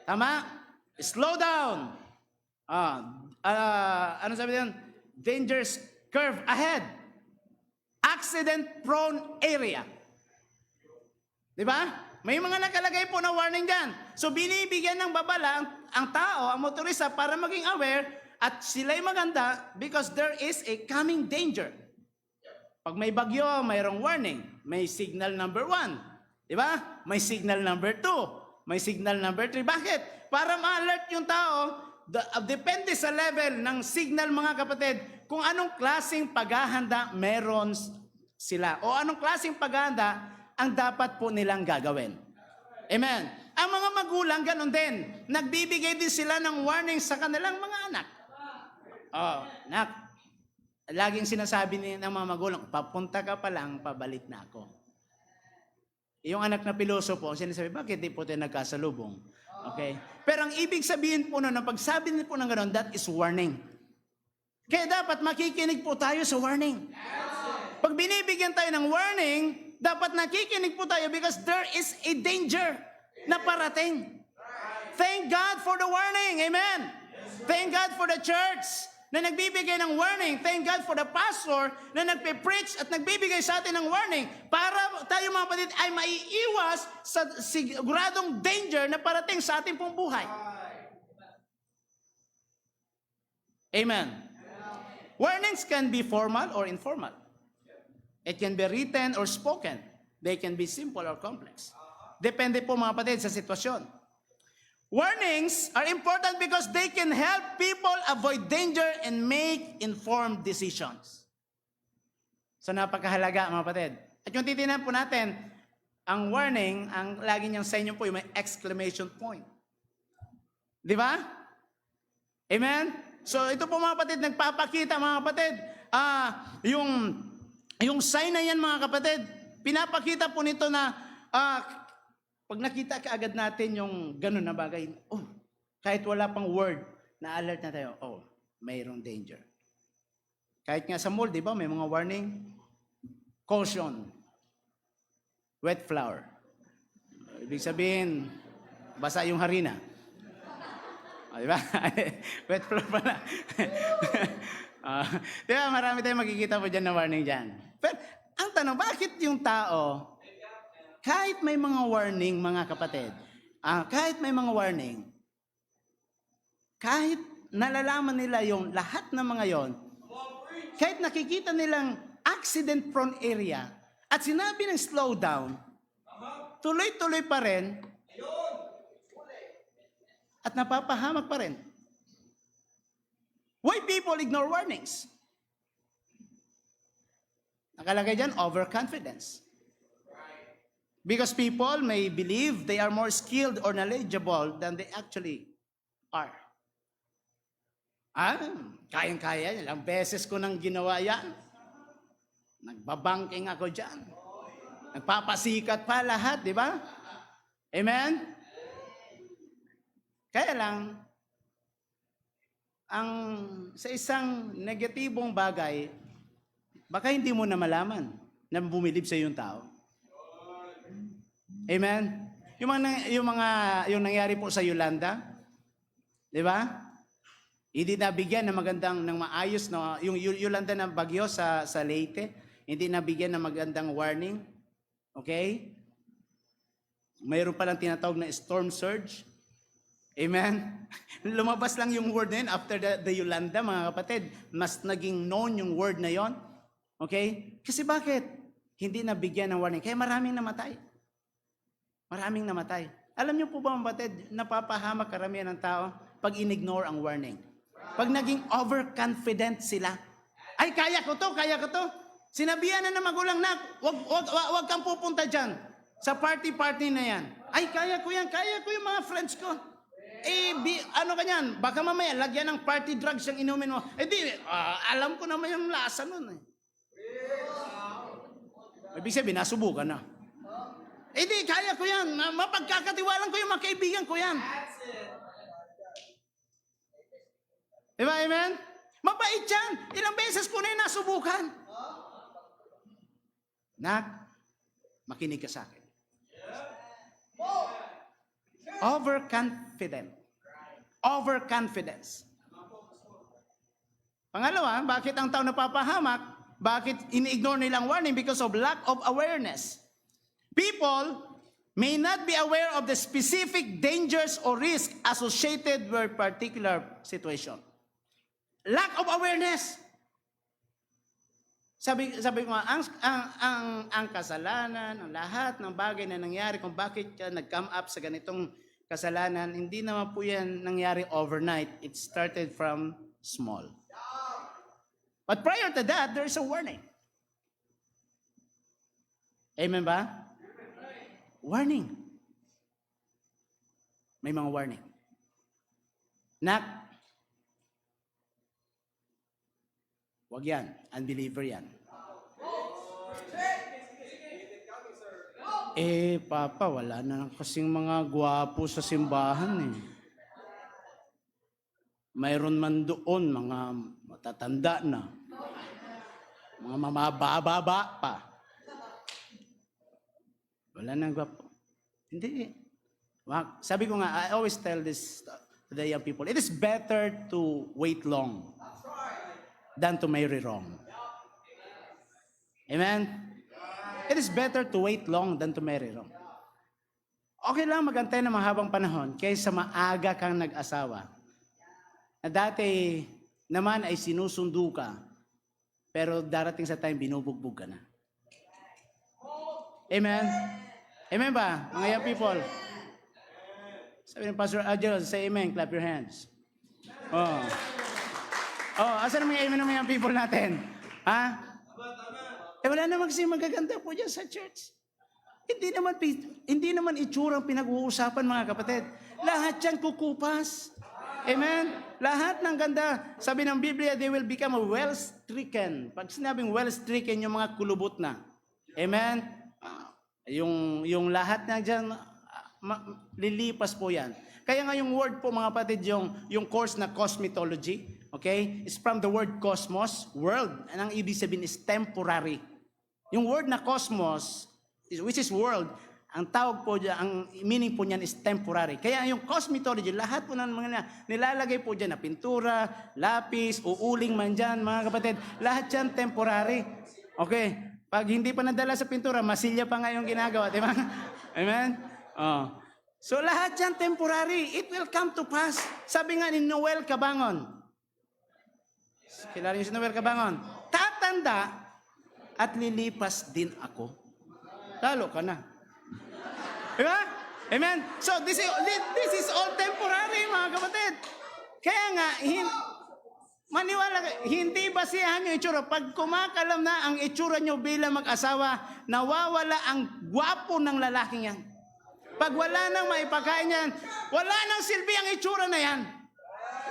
Tama? Slow down. Ano sabi yan? Dangerous curve ahead. Accident-prone area. Di ba? May mga nakalagay po na warning dyan. So binibigyan ng babala ang tao, ang motorista, para maging aware at sila'y maganda because there is a coming danger. Pag may bagyo, mayroong warning. May signal number 1. Di ba? May signal number 2. May signal number 3. Bakit? Para ma-alert yung tao, depende sa level ng signal, mga kapatid, kung anong klaseng paghahanda meron sila. O anong klaseng paghahanda ang dapat po nilang gagawin. Amen. Ang mga magulang, ganun din. Nagbibigay din sila ng warning sa kanilang mga anak. Anak, laging sinasabi ng mga magulang, papunta ka pa lang, pabalik na ako. Yung anak na piloso po, sinasabi, bakit di po tayo nagkasalubong? Okay? Pero ang ibig sabihin po na pagsabi niyo po ng gano'n, that is warning. Kaya dapat makikinig po tayo sa warning. Pag binibigyan tayo ng warning, dapat nakikinig po tayo because there is a danger na parating. Thank God for the warning. Amen. Thank God for the church na nagbibigay ng warning. Thank God for the pastor na nagpe-preach at nagbibigay sa atin ng warning para tayo, mga kapatid, ay maiiwas sa siguradong danger na parating sa ating pong buhay. Amen. Warnings can be formal or informal. It can be written or spoken. They can be simple or complex. Depende po, mga kapatid, sa sitwasyon. Warnings are important because they can help people avoid danger and make informed decisions. So napakahalaga, mga kapatid. At yung titinan po natin, ang warning, ang lagi niyang sa inyo po, yung may exclamation point. Di ba? Amen? So ito po, mga kapatid, nagpapakita, mga kapatid, yung sign na yan, mga kapatid, pinapakita po nito na pag nakita kaagad natin yung gano'n na bagay, kahit wala pang word, na-alert na tayo, mayroong danger. Kahit nga sa mall, di ba, may mga warning, caution, wet flour. Ibig sabihin, basa yung harina. Di ba? Wet flour pala. Di ba, marami tayong makikita po dyan na warning dyan. Pero, ang tanong, bakit yung tao, kahit may mga warning, mga kapatid, kahit may mga warning, kahit nalalaman nila yung lahat ng mga yon, kahit nakikita nilang accident-prone area, at sinabi ng slow down, tuloy-tuloy pa rin, at napapahamak pa rin. Why people ignore warnings? Nakalagay dyan, overconfidence. Because people may believe they are more skilled or knowledgeable than they actually are. Kayang-kaya, ilang beses ko nang ginawa yan. Nagbabangking ako dyan. Nagpapasikat pa lahat, di ba? Amen? Kaya lang, sa isang negatibong bagay, baka hindi mo na malaman na bumilib sa iyong tao. Amen? Yung nangyari po sa Yolanda, di ba? Hindi nabigyan ng ng maayos na, yung Yolanda ng bagyo sa Leyte, hindi nabigyan ng magandang warning. Okay? Mayroon palang tinatawag na storm surge. Amen? Lumabas lang yung word na yun after the Yolanda, mga kapatid. Mas naging known yung word na yon. Okay? Kasi bakit? Hindi nabigyan ng warning. Kaya maraming namatay. Maraming namatay. Alam niyo po ba, mga kapatid, napapahamak karamihan ng tao pag in-ignore ang warning. Pag naging overconfident sila. Ay, kaya ko to, kaya ko to. Sinabihan na ng magulang na, wag kang pupunta dyan. Sa party-party na yan. Ay, kaya ko yan, kaya ko yung mga friends ko. Ano kanyan, baka mamaya lagyan ng party drugs yung inumin mo. Alam ko naman yung lasa nun eh. Ibig sabihin, nasubukan na. Kaya ko yan. Mapagkakatiwalan ko yung mga kaibigan ko yan. Diba, amen? Mabait yan. Ilang beses ko na yung nasubukan. Nak, makinig ka sa akin. Overconfidence. Pangalawa, bakit ang tao napapahamak? Bakit ini-ignore nilang warning? Because of lack of awareness. People may not be aware of the specific dangers or risks associated with particular situation. Lack of awareness. Sabi ko nga, ang kasalanan, ang lahat ng bagay na nangyari, kung bakit ka nag-come up sa ganitong kasalanan, hindi naman po yan nangyari overnight. It started from small. But prior to that, there's a warning. Amen ba? Warning. May mga warning. Nak, wag yan. Unbeliever yan. Papa, wala na kasing mga gwapo sa simbahan eh. Mayroon man doon mga matatanda na. Mga mamababa pa. Wala nang gwapo. Hindi. Sabi ko nga, I always tell this to the young people, it is better to wait long than to marry wrong. Amen? It is better to wait long than to marry wrong. Okay lang magantay ng mahabang panahon kaysa maaga kang nag-asawa. Na dati naman ay sinusundo ka, pero darating sa time, binubugbog ka na. Amen? Amen ba, mga young people? Sabi ng Pastor Adjel, say amen, clap your hands. Asan ang mga amen ng mga young people natin? Ha? Wala naman kasi magaganda po dyan sa church. Hindi naman itsurang pinag-uusapan, mga kapatid. Lahat yan kukupas. Amen? Lahat ng ganda. Sabi ng Biblia, they will become well-stricken. Pag sinabing well-stricken, yung mga kulubot na. Amen? Yung lahat na dyan, lilipas po yan. Kaya nga yung word po, mga kapatid, yung course na cosmetology, okay, is from the word cosmos, world. Ang ibig sabihin is temporary. Yung word na cosmos, which is world, ang tawag po dyan, ang meaning po niyan is temporary. Kaya yung cosmetology, lahat po ng mga nilalagay po dyan na pintura, lapis, uuling man dyan, mga kapatid, lahat dyan temporary. Okay, pag hindi pa nadala sa pintura, masilya pa nga yung ginagawa, di ba? Amen? So lahat dyan temporary, it will come to pass. Sabi nga ni Noel Cabangon, kilala niyo si Noel Cabangon, tatanda at lilipas din ako. Lalo ka na. Diba? Amen? So this is all temporary, mga kapatid. Kaya nga, maniwala ka, hindi basihan yung itsura. Pag kumakalam na ang itsura nyo bilang mag-asawa, nawawala ang gwapo ng lalaking yan. Pag wala nang maipakain yan, wala nang silbi ang itsura na yan.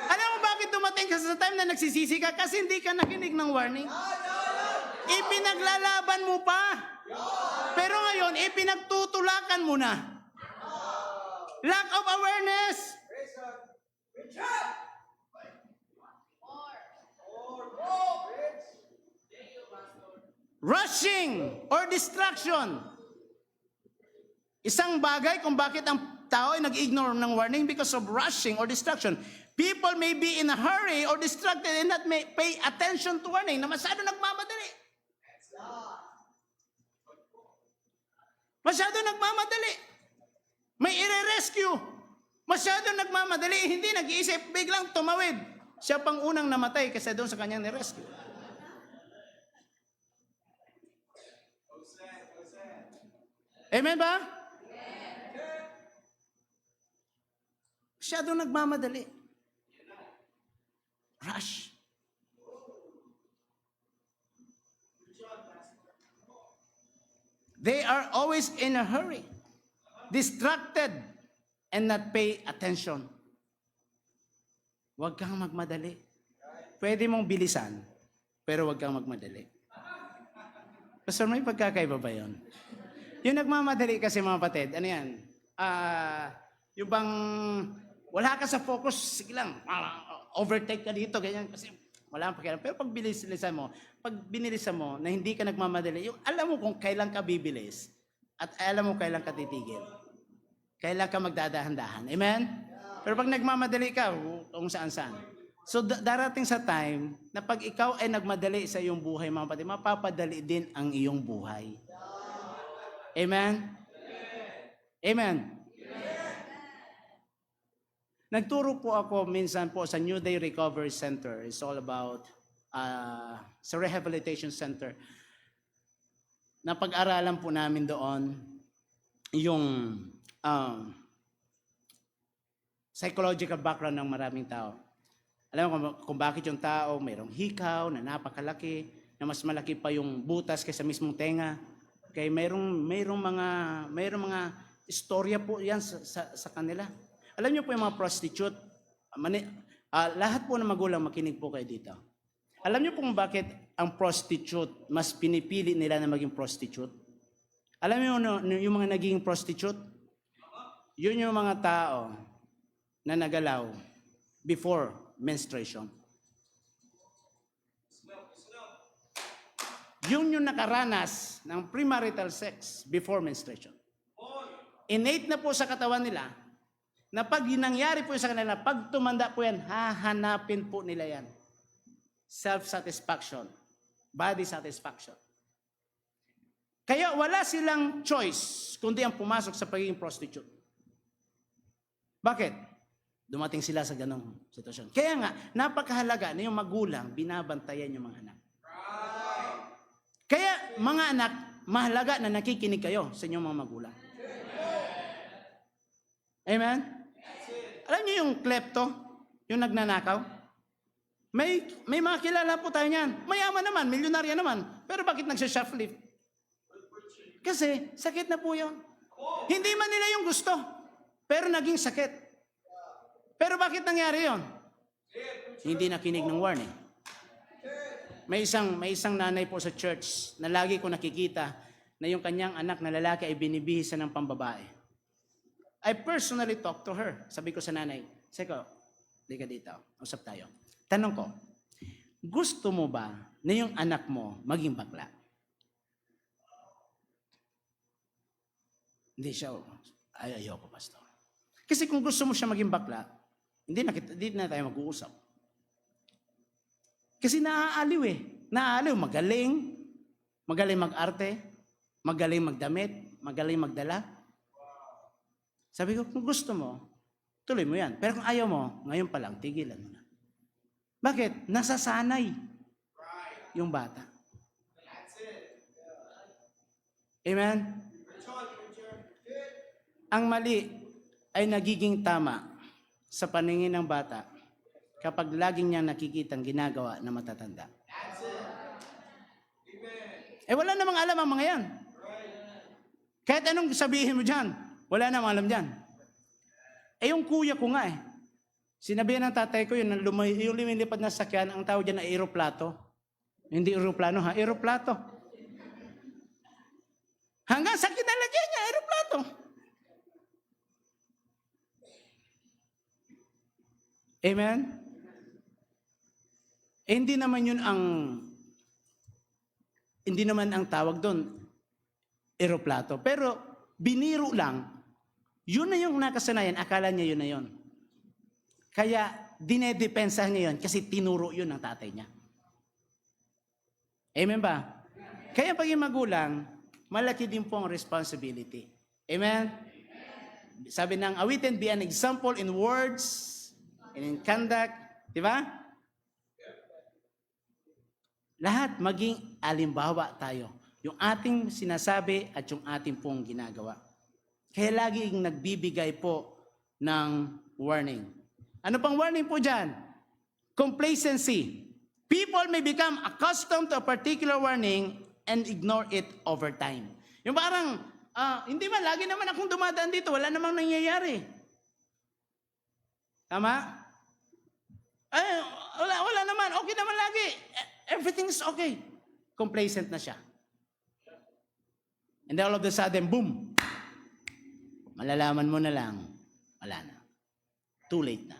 Alam mo bakit dumating ka sa time na nagsisisi ka? Kasi hindi ka nakinig ng warning. Ipinaglalaban mo pa. Pero ngayon, ipinagtutulakan mo na. Lack of awareness. Rushing or distraction. Isang bagay kung bakit ang tao ay nag-ignore ng warning because of rushing or distraction. People may be in a hurry or distracted and not may pay attention to warning na masyado nagmamadali. Masyado nagmamadali. May ire-rescue. Masyado nagmamadali, hindi nag-iisip, biglang tumawid. Siya pang unang namatay kasi doon sa kanyang ni-rescue. Amen ba? Masyado nagmamadali. Rush. They are always in a hurry, distracted, and not pay attention. Huwag kang magmadali. Pwede mong bilisan, pero huwag kang magmadali. Pastor, may pagkakaiba ba yun? Yung nagmamadali kasi mga patid, ano yan? Yung bang wala ka sa focus, sige lang, overtake ka dito, ganyan, kasi wala kang pakialam. Pero pag binilisan mo na hindi ka nagmamadali, yung alam mo kung kailan ka bibilis at alam mo kailan ka titigil. Kailan ka magdadahan-dahan. Amen? Pero pag nagmamadali ka, kung saan-saan. So darating sa time na pag ikaw ay nagmadali sa iyong buhay, mga kapatid, mapapadali din ang iyong buhay. Amen? Amen? Nagturo po ako minsan po sa New Day Recovery Center. It's all about sa rehabilitation center. Napag-aralan po namin doon yung psychological background ng maraming tao. Alam mo kung bakit yung tao mayroong hikaw na napakalaki, na mas malaki pa yung butas kaysa mismong tenga. Kaya mayroong mga istorya po yan sa kanila. Alam niyo po yung mga prostitute, lahat po ng magulang makinig po kayo dito. Alam niyo po kung bakit ang prostitute mas pinipili nila na maging prostitute? Alam niyo yung mga naging prostitute? Yun yung mga tao na nagalaw before menstruation. Yun yung nakaranas ng premarital sex before menstruation. Innate na po sa katawan nila na pag nangyari po sa kanila, pag tumanda po yan, hahanapin po nila yan. Self-satisfaction. Body satisfaction. Kaya wala silang choice kundi ang pumasok sa pagiging prostitute. Bakit? Dumating sila sa ganong sitwasyon. Kaya nga, napakahalaga na yung magulang, binabantayan yung mga anak. Kaya mga anak, mahalaga na nakikinig kayo sa inyong mga magulang. Amen? Alam niyo yung klepto, yung nagnanakaw? May mga kilala po tayo niyan. Mayaman naman, milyonarya naman. Pero bakit nagsha-shoplift? Kasi sakit na po yun. Hindi man nila yung gusto, pero naging sakit. Pero bakit nangyari yun? Hindi nakinig ng warning. May isang nanay po sa church na lagi ko nakikita na yung kanyang anak na lalaki ay binibihisan ng pambabae. I personally talked to her. Sabi ko sa nanay, Seko, di ka dito, usap tayo. Tanong ko, gusto mo ba na yung anak mo maging bakla? Hindi siya, ayoko, pastor. Kasi kung gusto mo siya maging bakla, hindi na tayo mag-uusap. Kasi naaaliw eh. Naaaliw, magaling mag-arte, magaling magdamit, magaling magdala. Sabi ko, kung gusto mo, tuloy mo yan. Pero kung ayaw mo, ngayon pa lang, tigilan mo na. Bakit? Nasasanay yung bata. Amen? ang mali ay nagiging tama sa paningin ng bata kapag laging niya nakikitang ginagawa na matatanda. Wala namang alam ang mga yan. Kahit anong sabihin mo dyan, wala namang alam dyan. Yung kuya ko nga sinabihan ng tatay ko yung lumilipad na sakyan, ang tawag dyan na aeroplato. Hindi aeroplano aeroplato. Hanggang sa kinalagyan niya, aeroplato. Amen? Hindi naman ang tawag doon, aeroplato. Pero biniro lang, yun na yung nakasanayan, akala niya yun na yun. Kaya dinedepensa niya yun kasi tinuro yun ng tatay niya. Amen ba? Kaya pag yung magulang, malaki din po ang responsibility. Amen? Sabi ng awitin, be an example in words and in conduct. Di ba? Lahat maging alimbawa tayo. Yung ating sinasabi at yung ating pong ginagawa. Kaya laging nagbibigay po ng warning. Ano pang warning po dyan? Complacency. People may become accustomed to a particular warning and ignore it over time. Yung parang, hindi man, lagi naman akong dumadaan dito, wala namang nangyayari. Tama? Wala naman, okay naman lagi. Everything is okay. Complacent na siya. And all of a sudden, boom! Malalaman mo na lang, wala na. Too late na.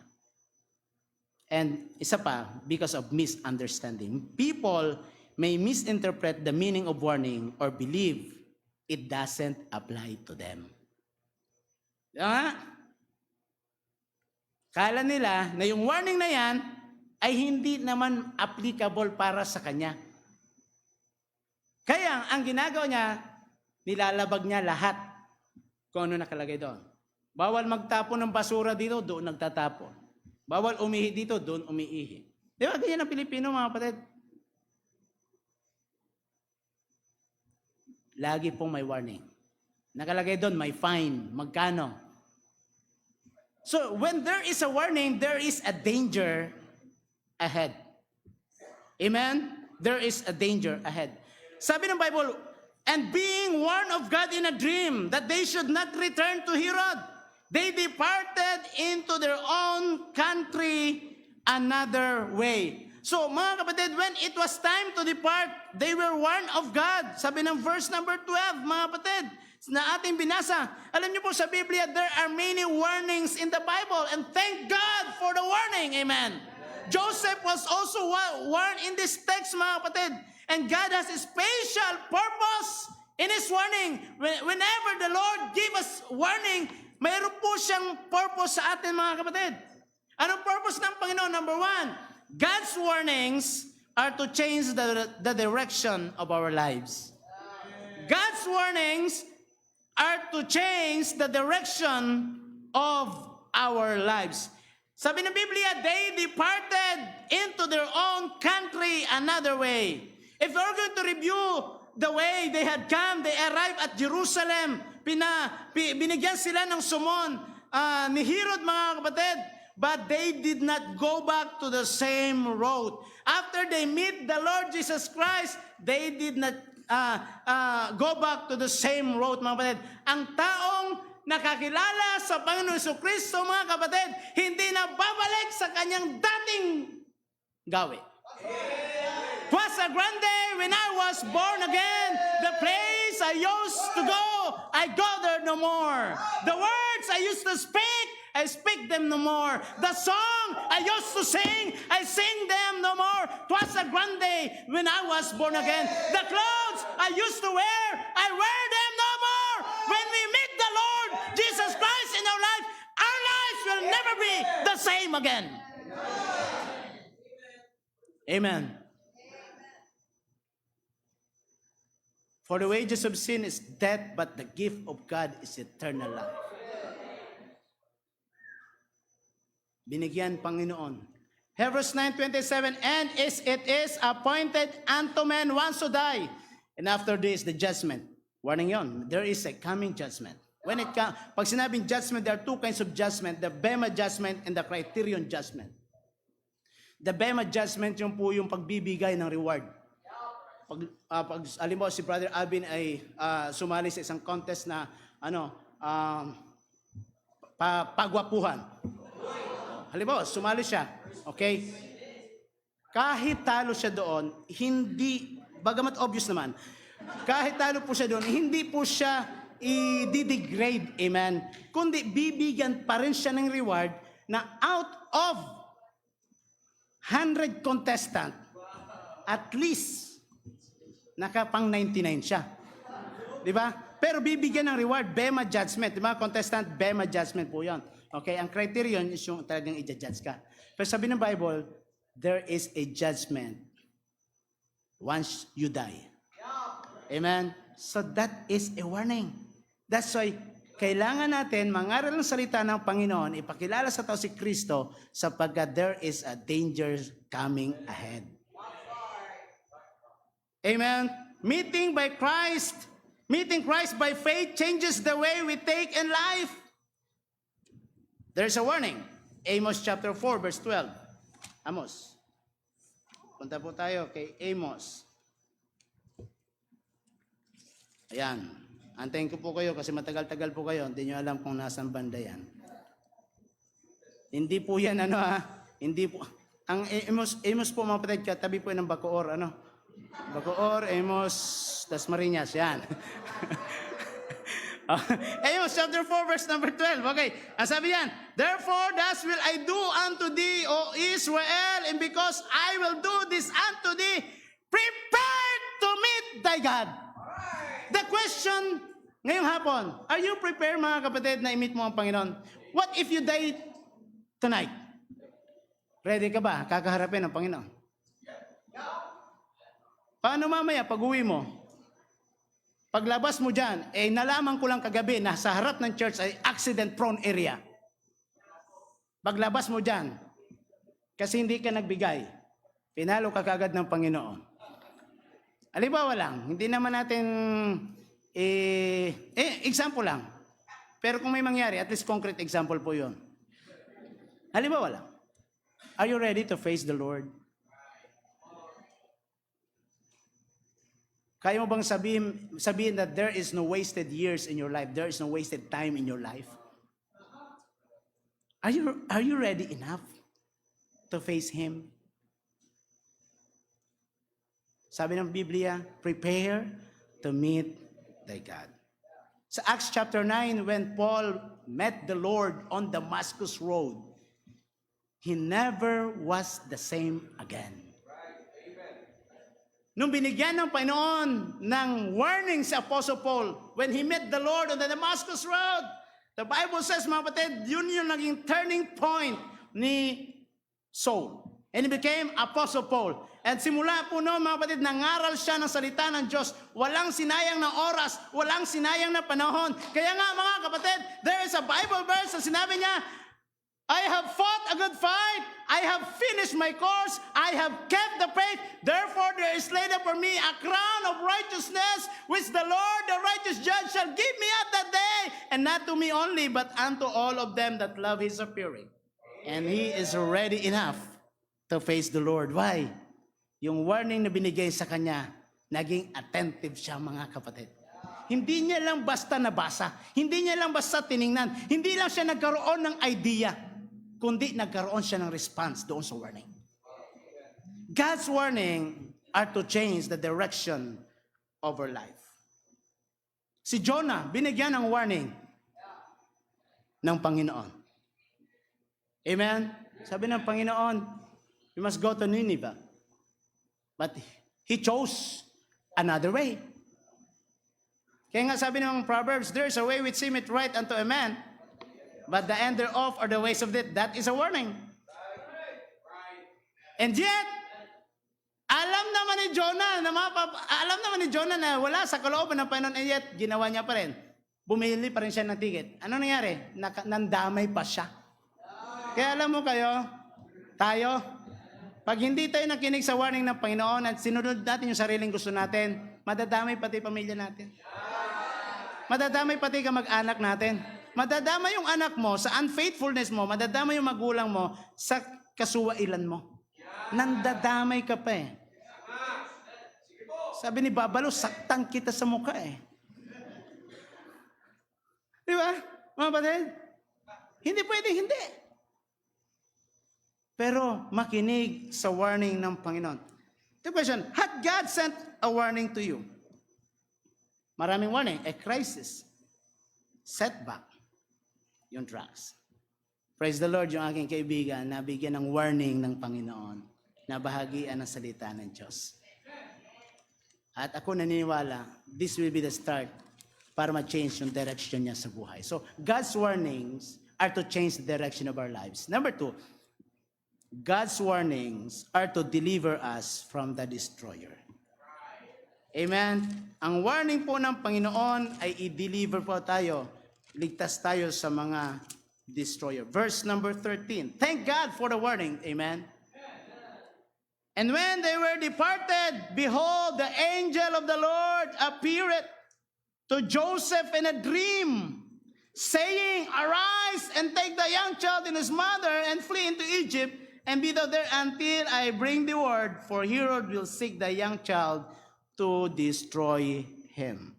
And isa pa, because of misunderstanding. People may misinterpret the meaning of warning or believe it doesn't apply to them. Kala nila na yung warning na yan ay hindi naman applicable para sa kanya. Kaya ang ginagawa niya, nilalabag niya lahat kung ano nakalagay doon. Bawal magtapon ng basura dito, doon nagtatapon. Bawal umihi dito, doon umiihi. Di ba ganyan ang Pilipino, mga kapatid? Lagi pong may warning. Nakalagay doon, may fine. Magkano? So, when there is a warning, there is a danger ahead. Amen? There is a danger ahead. Sabi ng Bible, and being warned of God in a dream that they should not return to Herod, they departed into their own country another way. So, mga kapatid, when it was time to depart, they were warned of God. Sabi ng verse number 12, mga kapatid, na ating binasa. Alam niyo po sa Biblia, there are many warnings in the Bible, and thank God for the warning. Amen. Joseph was also warned in this text, mga kapatid. And God has a special purpose in His warning. Whenever the Lord give us warning, mayroon po siyang purpose sa atin, mga kapatid. Anong purpose ng Panginoon? Number one, God's warnings are to change the direction of our lives. God's warnings are to change the direction of our lives. Sabi ng Biblia, they departed into their own country another way. If we're going to review the way they had come, they arrived at Jerusalem. Binigyan sila ng sumon ni Herod, mga kapatid. But they did not go back to the same road. After they meet the Lord Jesus Christ, they did not go back to the same road, mga kapatid. Ang taong nakakilala sa Panginoon Jesucristo, mga kapatid, hindi na babalik sa kanyang dating gawi. Tuasa Grande, when I was born again, the place I used to go, I go there no more. The words I used to speak, I speak them no more. The song I used to sing, I sing them no more. Tuasa Grande, when I was born again. The clothes I used to wear, I wear them no more. When we meet the Lord Jesus Christ in our lives will never be the same again. Amen. For the wages of sin is death, but the gift of God is eternal life. Binigyan Panginoon. Hebrews 9:27, and it is appointed unto men once to die, and after this the judgment. Warning yon, there is a coming judgment. Pag sinabing judgment, there are two kinds of judgment, the Bema judgment and the criterion judgment. The Bema judgment, yung po yung pagbibigay ng reward. Alam mo, si Brother Alvin ay sumali sa isang contest na pagwapuhan. Halimbawa, sumali siya. Okay? Kahit talo siya doon, bagamat obvious naman, kahit talo po siya doon, hindi po siya i-degrade, amen, kundi bibigyan pa rin siya ng reward na out of 100 contestant, at least nakapang 99 siya. Di ba? Pero bibigyan ng reward, Bema judgment. Di ba? Contestant, Bema judgment po yun. Okay? Ang criterion is yung talagang i-judge ka. Pero sabi ng Bible, there is a judgment once you die. Amen? So that is a warning. That's why kailangan natin mangaral ng salita ng Panginoon, ipakilala sa tao si Kristo sapagkat there is a danger coming ahead. Amen? Meeting Christ by faith changes the way we take in life. There's a warning. Amos chapter 4 verse 12. Amos. Punta po tayo kay Amos. Ayan. Antayin ko po kayo kasi matagal-tagal po kayo. Hindi nyo alam kung nasan banda yan. Hindi po yan Hindi po. Ang Amos po mga kapatid, katabi po ng Bacoor. Bacoor, Amos, Dasmariñas. Yan. Amos chapter 4 verse number 12. Okay. Ang sabi yan, therefore thus will I do unto thee, O Israel, and because I will do this unto thee, prepare to meet thy God. The question ngayong hapon, are you prepared mga kapatid na i-meet mo ang Panginoon? What if you die tonight? Ready ka ba? Kakaharapin ang Panginoon. Paano mamaya pag-uwi mo? Paglabas mo dyan, nalaman ko lang kagabi na sa harap ng church ay accident-prone area. Paglabas mo dyan, kasi hindi ka nagbigay, pinalo ka kagad ng Panginoon. Halimbawa lang, hindi naman natin, example lang. Pero kung may mangyari, at least concrete example po yun. Halimbawa lang, are you ready to face the Lord? Kaya mo bang sabihin that there is no wasted years in your life? There is no wasted time in your life? Are you ready enough to face Him? Sabi ng Biblia, prepare to meet thy God. Sa Acts chapter 9, when Paul met the Lord on Damascus Road, he never was the same again. Nung binigyan ng Panginoon ng warning si Apostle Paul, when he met the Lord on the Damascus Road, the Bible says, mga kapatid, yun yung naging turning point ni Saul. And he became Apostle Paul. And simula po noon, mga kapatid, nangaral siya ng salita ng Diyos. Walang sinayang na oras, walang sinayang na panahon. Kaya nga, mga kapatid, there is a Bible verse na sinabi niya, I have fought a good fight. I have finished my course. I have kept the faith. Therefore, there is laid up for me a crown of righteousness, which the Lord, the righteous judge, shall give me at that day. And not to me only, but unto all of them that love His appearing. And he is ready enough to face the Lord. Why? Yung warning na binigay sa kanya, naging attentive siya, mga kapatid. Hindi niya lang basta nabasa. Hindi niya lang basta tiningnan. Hindi lang siya nagkaroon ng idea, kundi nagkaroon siya ng response doon sa warning. God's warning are to change the direction of our life. Si Jonah, binigyan ng warning ng Panginoon. Amen? Sabi ng Panginoon, you must go to Nineveh. But he chose another way. Kaya nga sabi ng Proverbs, there is a way which seemeth right unto a man, but the end thereof are the ways of death. That is a warning. And yet, alam naman ni Jonah na wala sa kalooban ng Panginoon, and yet, ginawa niya pa rin. Bumili pa rin siya ng ticket. Ano nangyari? Nandamay pa siya. Kaya alam mo tayo, pag hindi tayo nakinig sa warning ng Panginoon at sinunod natin yung sariling gusto natin, madadamay pati pamilya natin. madadamay pati ka mag-anak natin. Madadamay yung anak mo sa unfaithfulness mo, madadamay yung magulang mo sa kasuwailan mo. Nandadamay ka pa eh. Sabi ni Babalo, saktan kita sa mukha eh. Di ba, mga kapatid? Hindi pwedeng hindi. Pero makinig sa warning ng Panginoon. The question, had God sent a warning to you? Maraming warning, a crisis, setback, yung drugs. Praise the Lord, yung aking kaibigan, nabigyan ng warning ng Panginoon, na bahagian ng salita ng Diyos. At ako naniniwala, this will be the start para ma-change yung direction niya sa buhay. So, God's warnings are to change the direction of our lives. Number 2, God's warnings are to deliver us from the destroyer. Amen? Ang warning po ng Panginoon ay i-deliver po tayo, ligtas tayo sa mga destroyer. Verse number 13. Thank God for the warning. Amen? And when they were departed, behold, the angel of the Lord appeared to Joseph in a dream, saying, Arise and take the young child and his mother and flee into Egypt, and be thou there until I bring the word, for Herod will seek the young child to destroy him.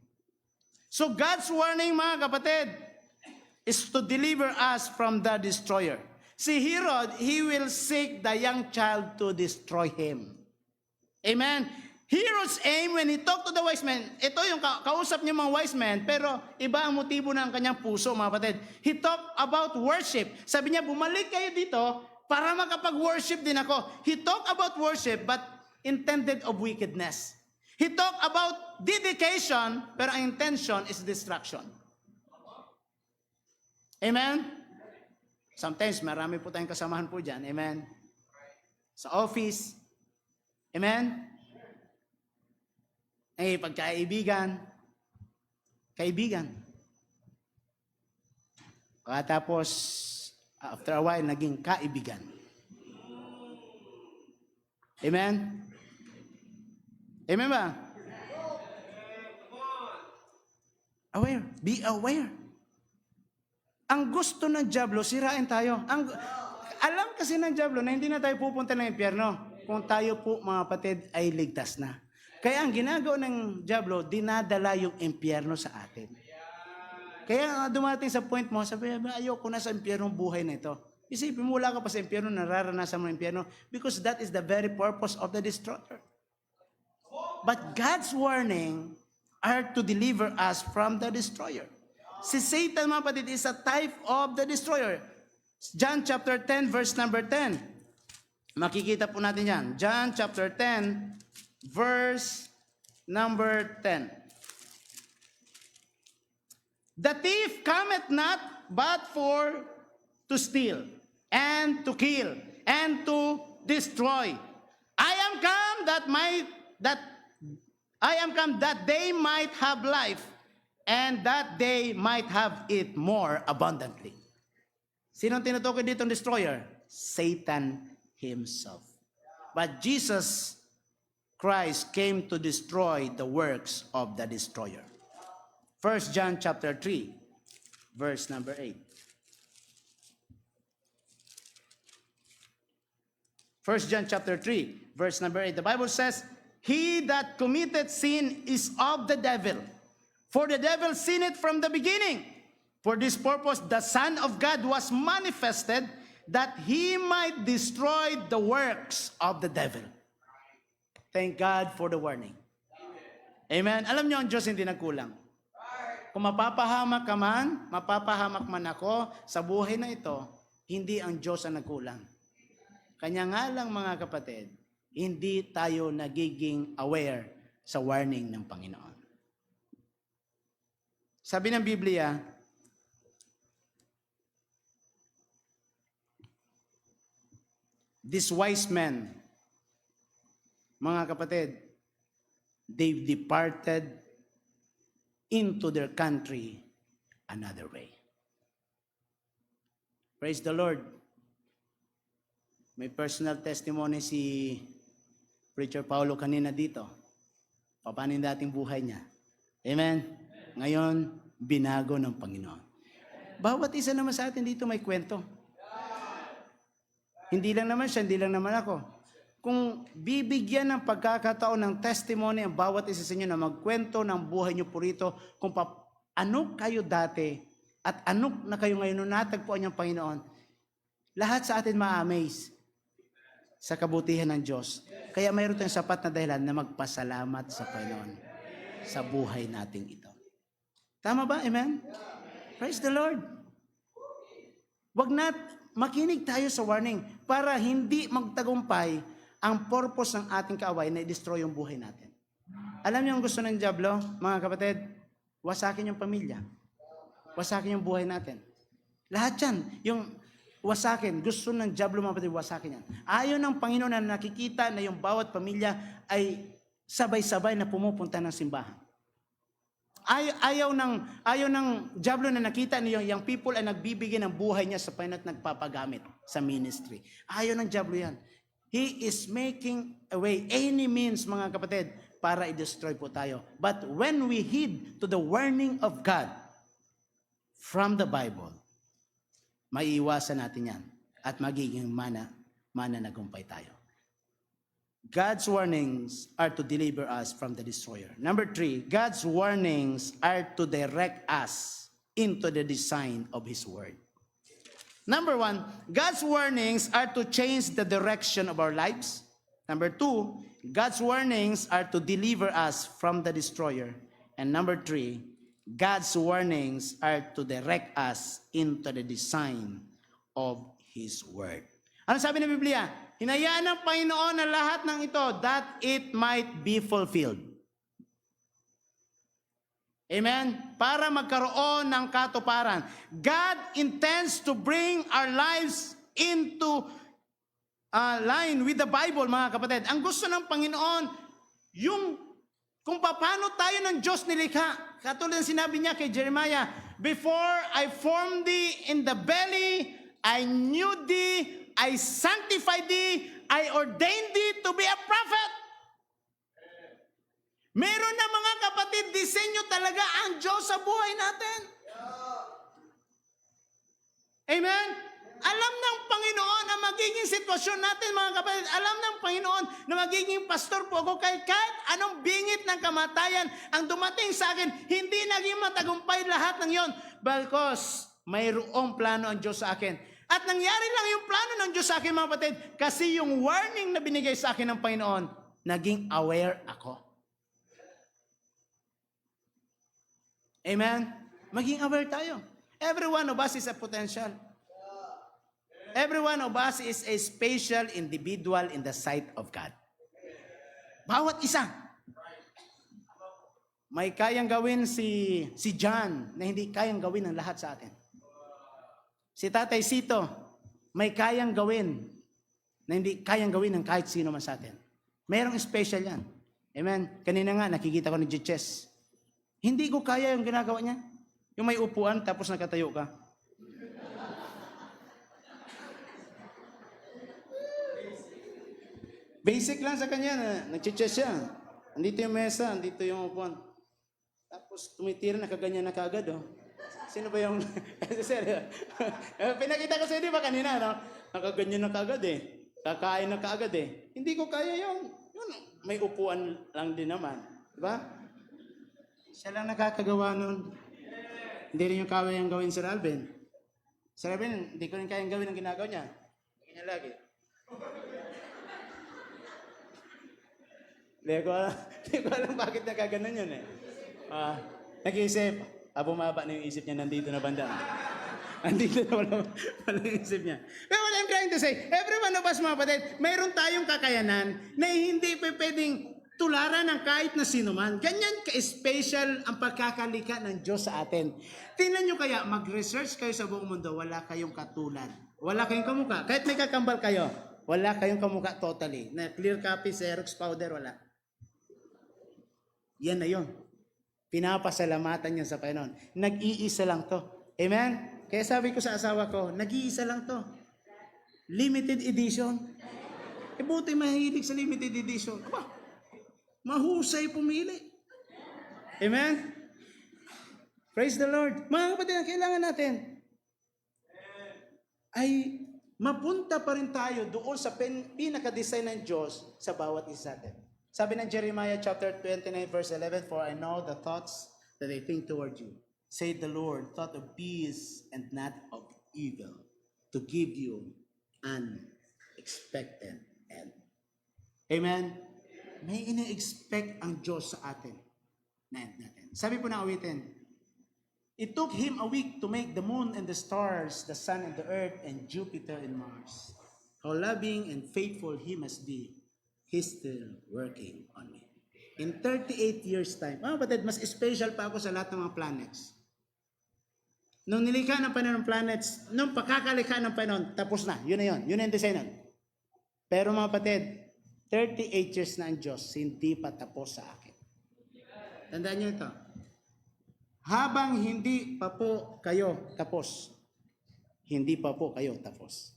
So God's warning, mga kapatid, is to deliver us from the destroyer. Si Herod, he will seek the young child to destroy him. Amen? Herod's aim when he talked to the wise men, ito yung kausap niya mga wise men, pero iba ang motibo ng kanyang puso, mga kapatid. He talked about worship. Sabi niya, bumalik kayo dito para makapag-worship din ako. He talked about worship but intended of wickedness. He talked about dedication, pero ang intention is distraction. Amen? Sometimes, marami po tayong kasamahan po dyan. Amen? Sa office. Amen? Eh, pagkaibigan. Kaibigan. Tapos, after a while, naging kaibigan. Amen? Amen ba? Aware. Be aware. Ang gusto ng dyablo, sirain tayo. Alam kasi ng dyablo na hindi na tayo pupunta ng impyerno kung tayo po, mga kapatid, ay ligtas na. Kaya ang ginagawa ng dyablo, dinadala yung impyerno sa atin. Kaya dumating sa point mo, sabi, ayoko na sa impyerno buhay na ito. Isipin mo, wala ka pa sa impyerno, nararanasan mo ng impyerno, because that is the very purpose of the destroyer. But God's warning are to deliver us from the destroyer. Si Satan, mga kapatid, is a type of the destroyer. John chapter 10, verse number 10. Makikita po natin yan. John chapter 10, verse number 10. The thief cometh not but for to steal and to kill and to destroy. I am come that they might have life, and that they might have it more abundantly. Sino ang tinutukoy dito ng destroyer? Satan himself. But Jesus Christ came to destroy the works of the destroyer. 1 John chapter 3, verse number 8. 1 John chapter 3, verse number 8. The Bible says, He that committed sin is of the devil. For the devil sinned from the beginning. For this purpose the Son of God was manifested, that he might destroy the works of the devil. Thank God for the warning. Amen. Alam niyo, ang Diyos hindi nagkulang. Kung mapapahamak ka man, mapapahamak man ako sa buhay na ito, hindi ang Diyos ang nagkulang. Kanya nga lang, mga kapatid, hindi tayo nagiging aware sa warning ng Panginoon. Sabi ng Biblia, these wise men, mga kapatid, they departed into their country another way. Praise the Lord. May personal testimony si Preacher Paulo kanina dito. Paano yung dating buhay niya? Amen? Ngayon, binago ng Panginoon. Bawat isa naman sa atin dito may kwento. Hindi lang naman siya, hindi lang naman ako. Kung bibigyan ng pagkakataon ng testimony ang bawat isa sa inyo na magkwento ng buhay niyo po rito, kung ano kayo dati at ano na kayo ngayon nung natagpuan niyang Panginoon, lahat sa atin ma-amaze sa kabutihan ng Diyos. Kaya mayroon tayong sapat na dahilan na magpasalamat sa Panginoon sa buhay nating ito. Tama ba? Amen? Praise the Lord. Makinig tayo sa warning para hindi magtagumpay ang purpose ng ating kaaway na i-destroy yung buhay natin. Alam niyo ang gusto ng dyablo, mga kapatid? Wasakin yung pamilya. Wasakin yung buhay natin. Lahat yan, yung wasakin, gusto ng dyablo, mga kapatid, wasakin yan. Ayaw ng Panginoon na nakikita na yung bawat pamilya ay sabay-sabay na pumupunta ng simbahan. Ayaw ng dyablo na nakita niyo yung people ay nagbibigay ng buhay niya sa Panginoon at nagpapagamit sa ministry. Ayaw ng dyablo yan. He is making a way, any means, mga kapatid, para i-destroy po tayo. But when we heed to the warning of God from the Bible, maiiwasan natin yan at magiging mananagumpay tayo. God's warnings are to deliver us from the destroyer. Number 3, God's warnings are to direct us into the design of His word. Number 1, God's warnings are to change the direction of our lives. Number 2, God's warnings are to deliver us from the destroyer. And number 3, God's warnings are to direct us into the design of His word. Ano sabi ng Biblia? Hinayaan ng Panginoon na lahat ng ito that it might be fulfilled. Amen? Para magkaroon ng katuparan. God intends to bring our lives into line with the Bible, mga kapatid. Ang gusto ng Panginoon, yung kung paano tayo ng Diyos nilikha. Katulad ng sinabi niya kay Jeremiah, before I formed thee in the belly, I knew thee, I sanctified thee, I ordained thee to be a prophet. Meron na mga kapatid, disenyo talaga ang Diyos sa buhay natin. Amen? Alam ng Panginoon ang magiging sitwasyon natin, mga kapatid. Alam ng Panginoon na magiging pastor po ako kahit anong bingit ng kamatayan ang dumating sa akin, hindi naging matagumpay lahat ng yon. Because mayroong plano ang Diyos sa akin. At nangyari lang yung plano ng Diyos sa akin, mga kapatid, kasi yung warning na binigay sa akin ng Panginoon, naging aware ako. Amen? Maging aware tayo. Every one of us is a potential. Every one of us is a special individual in the sight of God. Bawat isa. May kayang gawin si John na hindi kayang gawin ng lahat sa atin. Si Tatay Sito, may kayang gawin na hindi kayang gawin ng kahit sino man sa atin. Mayroong special yan. Amen? Kanina nga, nakikita ko ni Jiches. Hindi ko kaya yung ginagawa niya. Yung may upuan, tapos nakatayo ka. Basic lang sa kanya na nag-chess siya. Andito yung mesa, andito yung upuan. Tapos tumitira, nakaganyan na kaagad, oh. Sino ba yung... Pinakita ko sa di ba kanina, no? Nakaganyan na kaagad, eh. Kakain na kaagad, eh. Hindi ko kaya yun. May upuan lang din naman. Diba? Siya lang nakakagawa nun. Hindi rin yung kaya yung gawin Sir Alvin. Sir Alvin, hindi ko rin kayang gawin ang ginagawa niya. Ganyan lagi. Hindi ko alam bakit nakaganon yun, eh. Nag-iisip. Bumaba na yung isip niya, nandito na banda. Nandito na wala yung isip niya. But what I'm trying to say, every one of us, mga kapatid, mayroon tayong kakayanan na hindi pwedeng tularan ng kahit na sino man. Ganyan ka-special ang pagkakalika ng Diyos sa atin. Tingnan nyo kaya, mag-research kayo sa buong mundo, wala kayong katulad. Wala kayong kamukha. Kahit may kakambal kayo, wala kayong kamukha totally. Na clear copy, Xerox powder, wala. Yan na yun. Pinapasalamatan niya sa Panginoon. Nag-iisa lang to. Amen? Kaya sabi ko sa asawa ko, nag-iisa lang to. Limited edition. Buti mahilig sa limited edition. Aba, mahusay pumili. Amen? Praise the Lord. Mga kapatid, ang kailangan natin ay mapunta pa rin tayo doon sa pinaka-design ng Diyos sa bawat isa natin. Sabi ng Jeremiah chapter 29 verse 11, "For I know the thoughts that I think toward you, said the Lord, thought of peace and not of evil, to give you an expected end." Amen? May ini-expect ang Diyos sa atin. Natin. Sabi po na awitin, "It took him a week to make the moon and the stars, the sun and the earth, and Jupiter and Mars. How loving and faithful he must be. He's still working on me." In 38 years time, batid, mas special pa ako sa lahat ng mga planets. Nung nilikha ng Panginoon ng planets, nung pagkakalikha ng Panginoon, tapos na. Yun na yun. Yun na yung design nun. Pero mga kapatid, 38 years na ang Diyos, hindi pa tapos sa akin. Tandaan niyo ito. Habang hindi pa po kayo tapos, hindi pa po kayo tapos.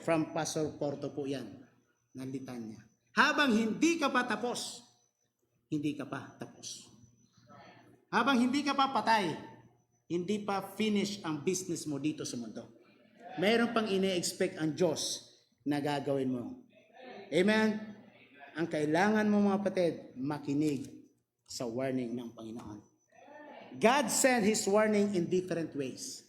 From Pastor Porto po yan, ng litanya. Habang hindi ka pa tapos, hindi ka pa tapos. Habang hindi ka pa patay, hindi pa finish ang business mo dito sa mundo. Mayroon pang ine-expect ang Diyos na gagawin mo. Amen? Ang kailangan mo mga kapatid, makinig sa warning ng Panginoon. God sent His warning in different ways.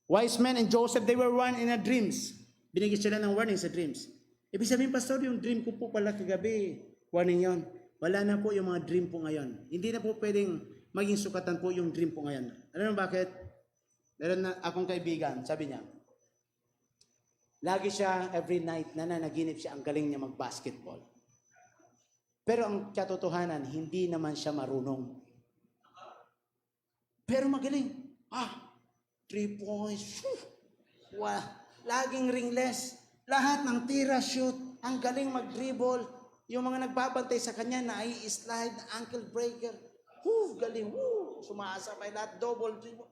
Wise men and Joseph, they were warned in a dreams. Binigyan sila ng warning sa dreams. Ibig sabihin, Pastor, yung dream ko po pala kagabi, warning yon. Wala na po yung mga dream po ngayon. Hindi na po pwedeng maging sukatan po yung dream po ngayon. Alam mo bakit? Meron na akong kaibigan, sabi niya, lagi siya every night nananaginip siya, ang galing niya mag-basketball. Pero ang katotohanan, hindi naman siya marunong. Pero magaling. 3 points. Wow. Laging ringless. Lahat ng tira, shoot. Ang galing mag-dribble. Yung mga nagbabantay sa kanya na ay slide, ankle breaker. Galing. Sumasabay lahat, double dribble.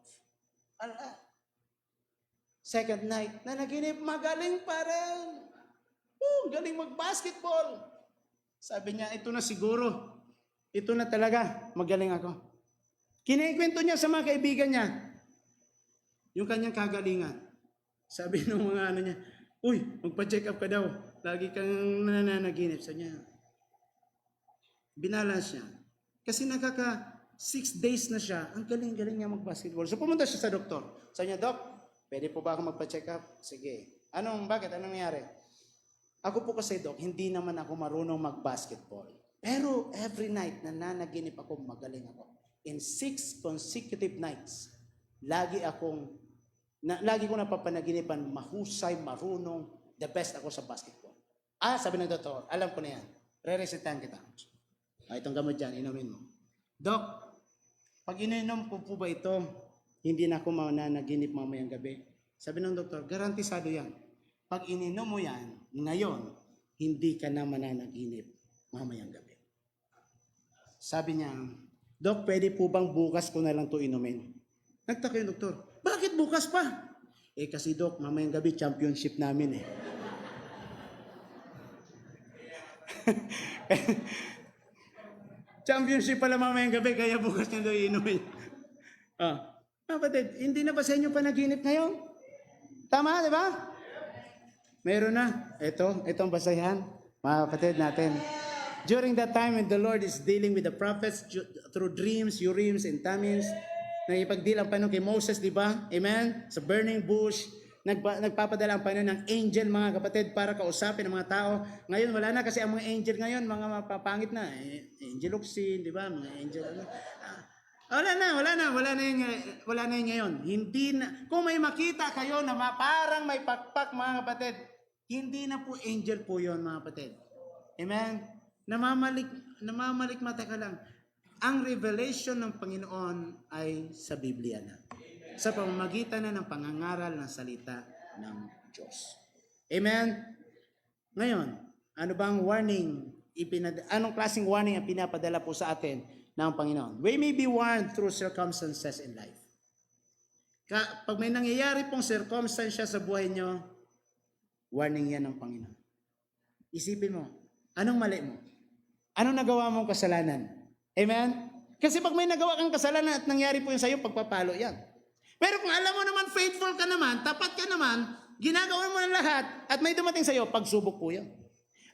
Second night, nanaginip, magaling pa rin. Galing mag-basketball. Sabi niya, ito na siguro. Ito na talaga, magaling ako. Kinikwento niya sa mga kaibigan niya, yung kanyang kagalingan. Sabi ng mga ano niya, uy, magpa-check up ka daw. Lagi kang nananaginip sa niya. Binalance niya. Kasi 6 days na siya, ang galing-galing niya mag-basketball. So pumunta siya sa doktor. Sabi niya, Doc, pwede po ba ako magpa-check up? Sige. Bakit? Anong nangyari? Ako po kasi, Doc, hindi naman ako marunong mag-basketball. Pero every night, nananaginip ako, magaling ako. In 6 consecutive nights, lagi ko napapanaginipan, mahusay, marunong, the best ako sa basketball. Sabi ng doktor, alam ko na yan. Re-resetahan kita. Itong gamot dyan, inumin mo. Doc, pag ininom ko po ba ito, hindi na ako mananaginip mamayang gabi. Sabi ng doktor, garantisado yan. Pag ininom mo yan, ngayon, hindi ka na mananaginip mamayang gabi. Sabi niya, Doc, pwede po bang bukas ko na lang ito inumin? Nagtaka yung doktor, bakit bukas pa? Kasi Doc, mamayang gabi, championship namin eh. Championship pala mamayang gabi, kaya bukas na doon inumin. Kapatid, hindi na ba sa inyo panaginip ngayon? Tama, di ba? Meron na. Ito ang basahan, mga kapatid natin. During that time when the Lord is dealing with the prophets through dreams, urims, and thummim, nagipag-deal ang Panginoon kay Moses, di ba? Amen? Sa burning bush, nagpapadala ang Panginoon ng angel, mga kapatid, para kausapin ang mga tao. Ngayon, wala na kasi ang mga angel ngayon, mga mapapangit na. Angel Oxin, di ba? Mga angel, Wala na yun ngayon. Hindi na, kung may makita kayo na parang may pakpak, mga kapatid, hindi na po angel po yun, mga kapatid. Amen? Namamalik mata ka lang. Ang revelation ng Panginoon ay sa Biblia na. Sa pamamagitan na ng pangangaral ng salita ng Diyos. Amen? Ngayon, anong klaseng warning ang pinapadala po sa atin ng Panginoon? We may be warned through circumstances in life. Pag may nangyayari pong circumstance sa buhay nyo, warning yan ng Panginoon. Isipin mo, anong mali mo? Anong nagawa mong kasalanan? Amen? Kasi pag may nagawa kang kasalanan at nangyari po yun sa'yo, pagpapalo yan. Pero kung alam mo naman, faithful ka naman, tapat ka naman, ginagawa mo na lahat, at may dumating sa'yo, pagsubok po yan.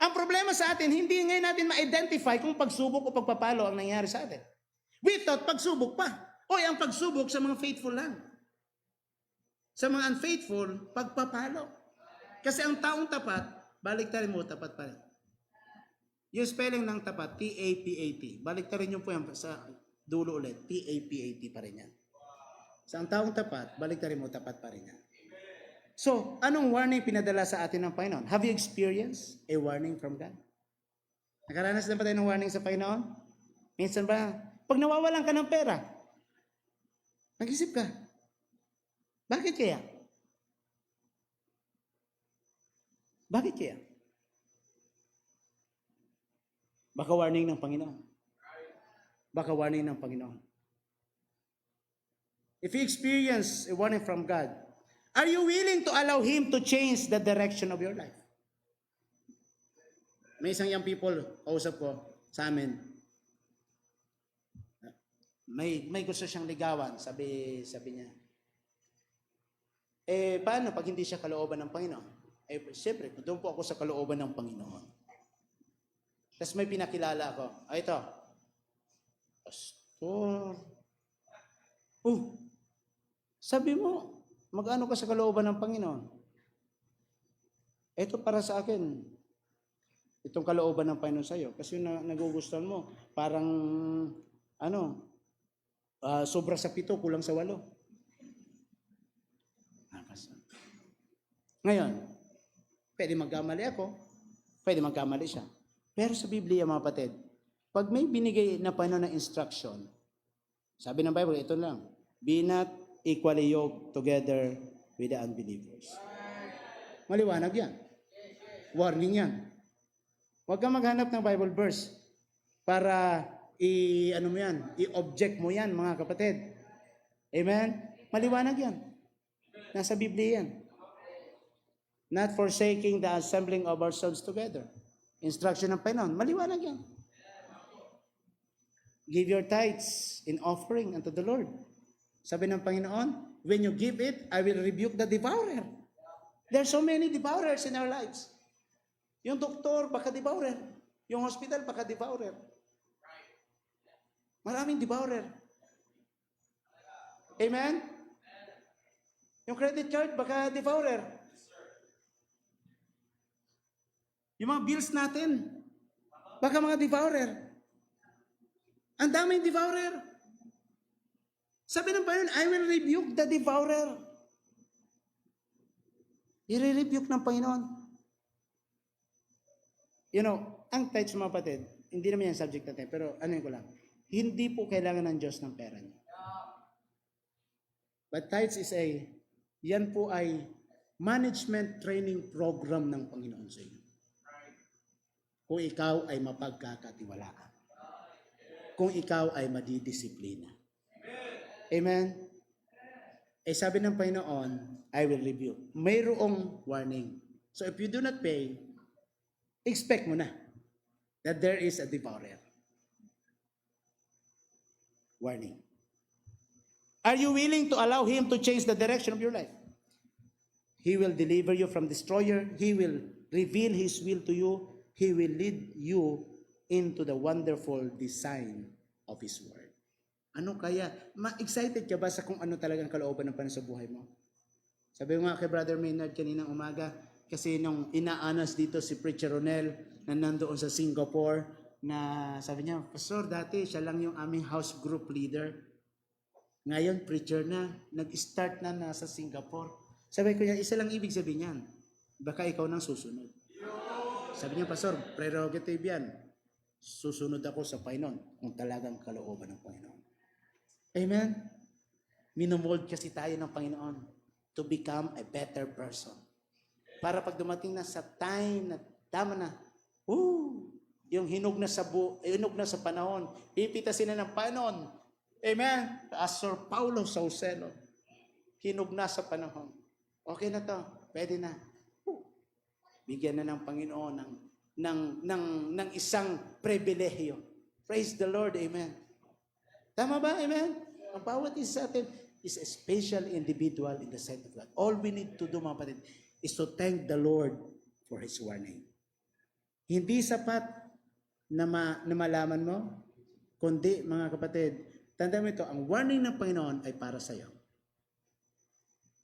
Ang problema sa atin, hindi ngayon natin ma-identify kung pagsubok o pagpapalo ang nangyari sa atin. We thought pagsubok pa. Oy, ang pagsubok sa mga faithful lang. Sa mga unfaithful, pagpapalo. Kasi ang taong tapat, baliktarin mo, tapat pa rin. Yung spelling ng tapat, T-A-P-A-T. Baliktarin nyo po yan sa dulo ulit. T-A-P-A-T pa rin yan. Sa ang taong tapat, baliktarin mo, tapat pa rin yan. So, anong warning pinadala sa atin ng Panginoon? Have you experienced a warning from God? Nakaranas na ba tayo ng warning sa Panginoon? Minsan ba, pag nawawalan ka ng pera, nag-isip ka, bakit kaya? Bakit kaya? Baka warning ng Panginoon. Baka warning ng Panginoon. If you experience a warning from God, are you willing to allow Him to change the direction of your life? May isang young people, kausap ko sa amin, may gusto siyang ligawan, sabi niya. Paano pag hindi siya kalooban ng Panginoon? Siyempre, doon po ako sa kalooban ng Panginoon. Tapos may pinakilala ako. Ito. Pastor. Sabi mo, mag-ano ka sa kalooban ng Panginoon? Ito para sa akin. Itong kalooban ng Panginoon sa'yo. Kasi nagugustuhan mo. Parang, sobra sa 7, kulang sa 8. Ngayon, pwede magkamali ako, pwede magkamali siya. Pero sa Biblia, mga kapatid, pag may binigay na Panginoon ng instruction, sabi ng Bible, ito lang, be not equally yoked together with the unbelievers. Maliwanag yan. Warning yan. Huwag kang maghanap ng Bible verse para i-object mo yan, mga kapatid. Amen? Maliwanag yan. Nasa Biblia yan. Not forsaking the assembling of ourselves together. Instruction ng Panginoon. Maliwanag yan. Give your tithes in offering unto the Lord. Sabi ng Panginoon, when you give it, I will rebuke the devourer. There are so many devourers in our lives. Yung doktor, baka devourer. Yung hospital, baka devourer. Maraming devourer. Amen? Yung credit card, baka devourer. Yung mga bills natin, baka mga devourer. Ang daming devourer. Sabi ng Panginoon, I will rebuke the devourer. I-rebuke ng Panginoon. You know, ang tithes mga patid, hindi naman yan subject natin, pero ano yun ko lang, hindi po kailangan ng Diyos ng pera niyo. But tithes is yan po ay management training program ng Panginoon sa inyo. Kung ikaw ay mapagkakatiwalaan. Kung ikaw ay madidisiplina. Amen? Sabi ng Panginoon, I will rebuke. Mayroong warning. So if you do not pay, expect mo na that there is a devourer. Warning. Are you willing to allow Him to change the direction of your life? He will deliver you from destroyer. He will reveal His will to you. He will lead you into the wonderful design of His Word. Ano kaya? Ma-excited ka ba sa kung ano talagang kalooban ng Panginoon sa buhay mo? Sabi ko nga kay Brother Maynard kaninang umaga, kasi nung inaanas dito si Preacher Ronel na nandoon sa Singapore, na sabi niya, Pastor, dati siya lang yung aming house group leader. Ngayon, preacher na, nag-start na nasa Singapore. Sabi ko niya, isa lang ibig sabihin niyan, baka ikaw nang susunod. Sabi niya, Pastor, prerogative yan. Susunod ako sa Panginoon kung talagang kalooban ng Panginoon. Amen? Minomold kasi tayo ng Panginoon to become a better person. Para pag dumating na sa time na tama na, yung hinog na sa panahon, pipitasin na ng Panginoon. Amen? Pastor Paulo Saucelo, hinog na sa panahon. Okay na to, pwede na. Bigyan na ng Panginoon ng isang pribilehiyo. Praise the Lord, amen. Tama ba? Amen? Ang bawat isa sa atin is a special individual in the sight of God. All we need to do, mga kapatid, is to thank the Lord for His warning. Hindi sapat na malaman mo, kundi, mga kapatid, tandaan mo ito, ang warning ng Panginoon ay para sa iyo.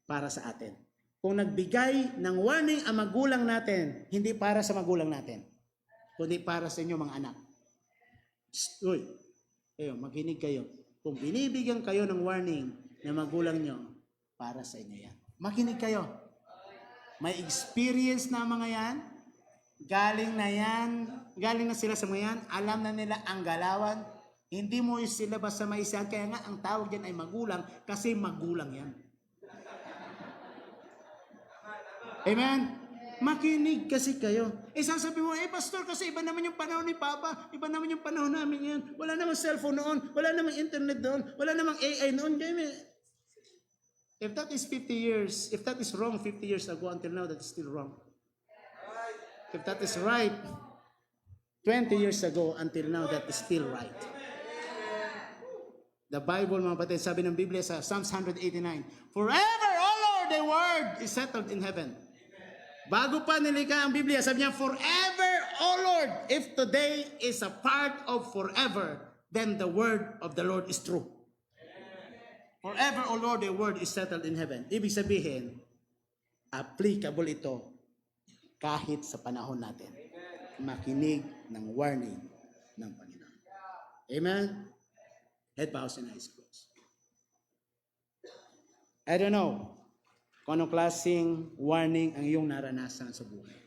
Para sa atin. Kung nagbigay ng warning ang magulang natin, hindi para sa magulang natin, kundi para sa inyo mga anak. Uy, makinig kayo. Kung binibigyan kayo ng warning na magulang nyo, para sa inyo yan. Makinig kayo. May experience na mga yan. Galing na sila sa mga yan. Alam na nila ang galawan. Hindi mo sila basta maisahan. Kaya nga, ang tawag dyan ay magulang kasi magulang yan. Amen? Makinig kasi kayo. Sasabi mo, pastor, kasi iba naman yung panahon ni Papa. Iba naman yung panahon namin yan. Wala namang cellphone noon. Wala namang internet doon. Wala namang AI noon. If that is 50 years, if that is wrong 50 years ago until now, that is still wrong. If that is right 20 years ago until now, that is still right. The Bible, mga kapatid, sabi ng Biblia sa Psalms 189, forever, O Lord, thy word is settled in heaven. Bago pa nilikha ang Biblia, sabi niya, forever, O Lord, if today is a part of forever, then the word of the Lord is true. Forever, O Lord, thy word is settled in heaven. Ibig sabihin, applicable ito kahit sa panahon natin. Makinig ng warning ng Panginoon. Amen? Head bows and eyes closed. I don't know kung anong klaseng warning ang iyong naranasan sa buhay.